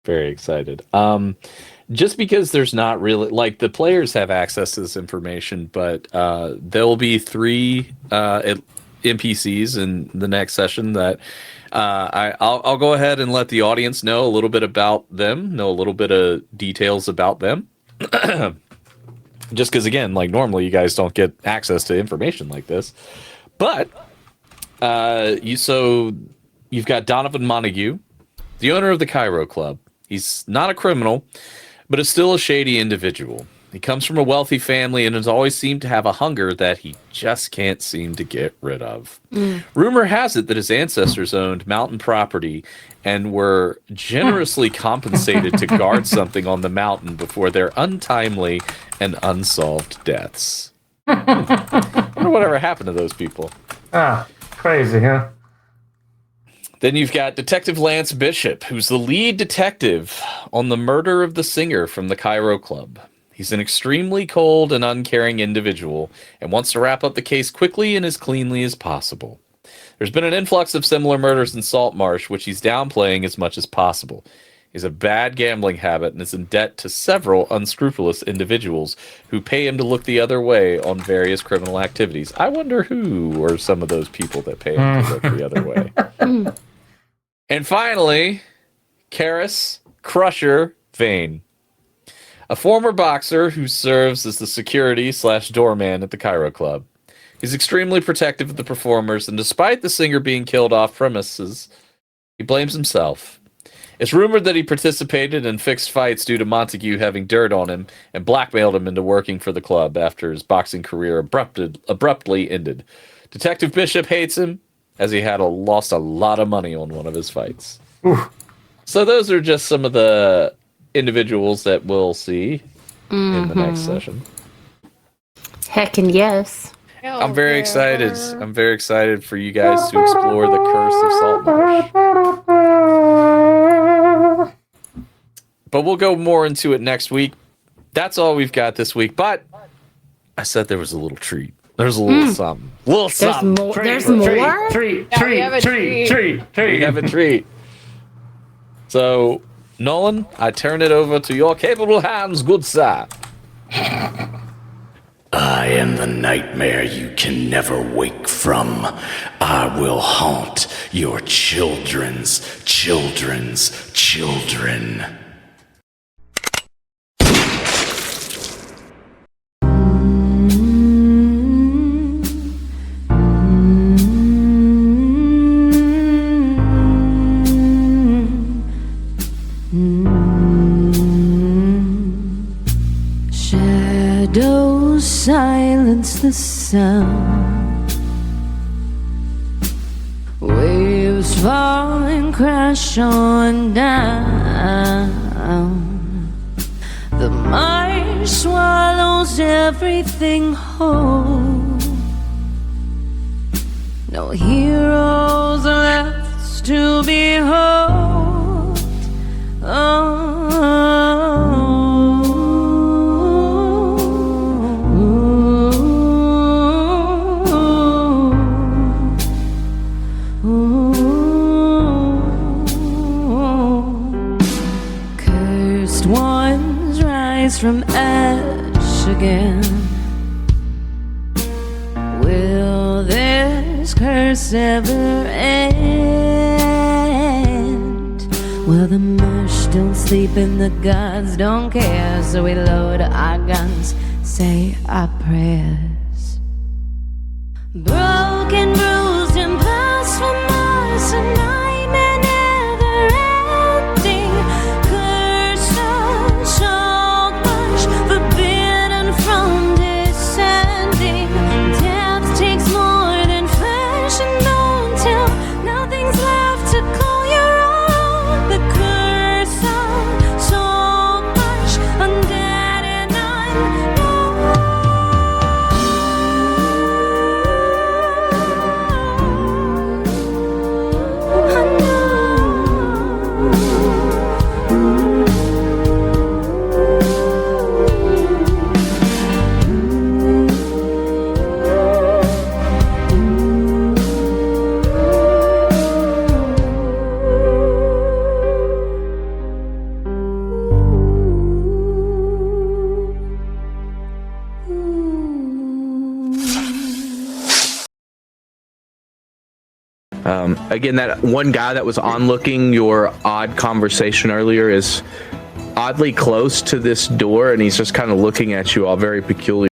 Very excited. Just because there's not really like the players have access to this information, but there will be 3 NPCs in the next session that I'll go ahead and let the audience know a little bit about them, know a little bit of details about them. Just because, again, like normally you guys don't get access to information like this, but you've got Donovan Montague, the owner of the Cairo Club. He's not a criminal, but is still a shady individual. He comes from a wealthy family and has always seemed to have a hunger that he just can't seem to get rid of. Rumor has it that his ancestors owned mountain property and were generously compensated to guard something on the mountain before their untimely and unsolved deaths. I wonder whatever happened to those people. Crazy, huh? Then you've got Detective Lance Bishop, who's the lead detective on the murder of the singer from the Cairo Club. He's an extremely cold and uncaring individual and wants to wrap up the case quickly and as cleanly as possible. There's been an influx of similar murders in Saltmarsh, which he's downplaying as much as possible. He has a bad gambling habit and is in debt to several unscrupulous individuals who pay him to look the other way on various criminal activities. I wonder who are some of those people that pay him to look the other way. And finally, Karis Crusher Vane, a former boxer who serves as the security/doorman at the Cairo Club. He's extremely protective of the performers, and despite the singer being killed off premises, he blames himself. It's rumored that he participated in fixed fights due to Montague having dirt on him and blackmailed him into working for the club after his boxing career abruptly ended. Detective Bishop hates him, as he had lost a lot of money on one of his fights. Oof. So those are just some of the individuals that we'll see in the next session. Heckin' yes. I'm very excited. I'm very excited for you guys to explore the curse of Saltmarsh. But we'll go more into it next week. That's all we've got this week. But I said there was a little treat. There's a little something. Little something. There's more? Treat. We have a treat. So, Nolan, I turn it over to your capable hands, good sir. I am the nightmare you can never wake from. I will haunt your children's children's children. Shadows silence the sound. Waves fall and crash on down. The marsh swallows everything whole. No heroes left to behold. Cursed ones rise from ash again. Will this curse ever end? Well, the marsh don't sleep and the gods don't care, so we load our guns, say our prayers. Broken, bruised, and blasphemous, a nightmare never ending. Cursed on Saltmarsh, forbidden from descending. Death takes more than flesh and bone till nothing's left to call your own. The curse of Saltmarsh, undead and Again, that one guy that was onlooking your odd conversation earlier is oddly close to this door, and he's just kind of looking at you all very peculiar.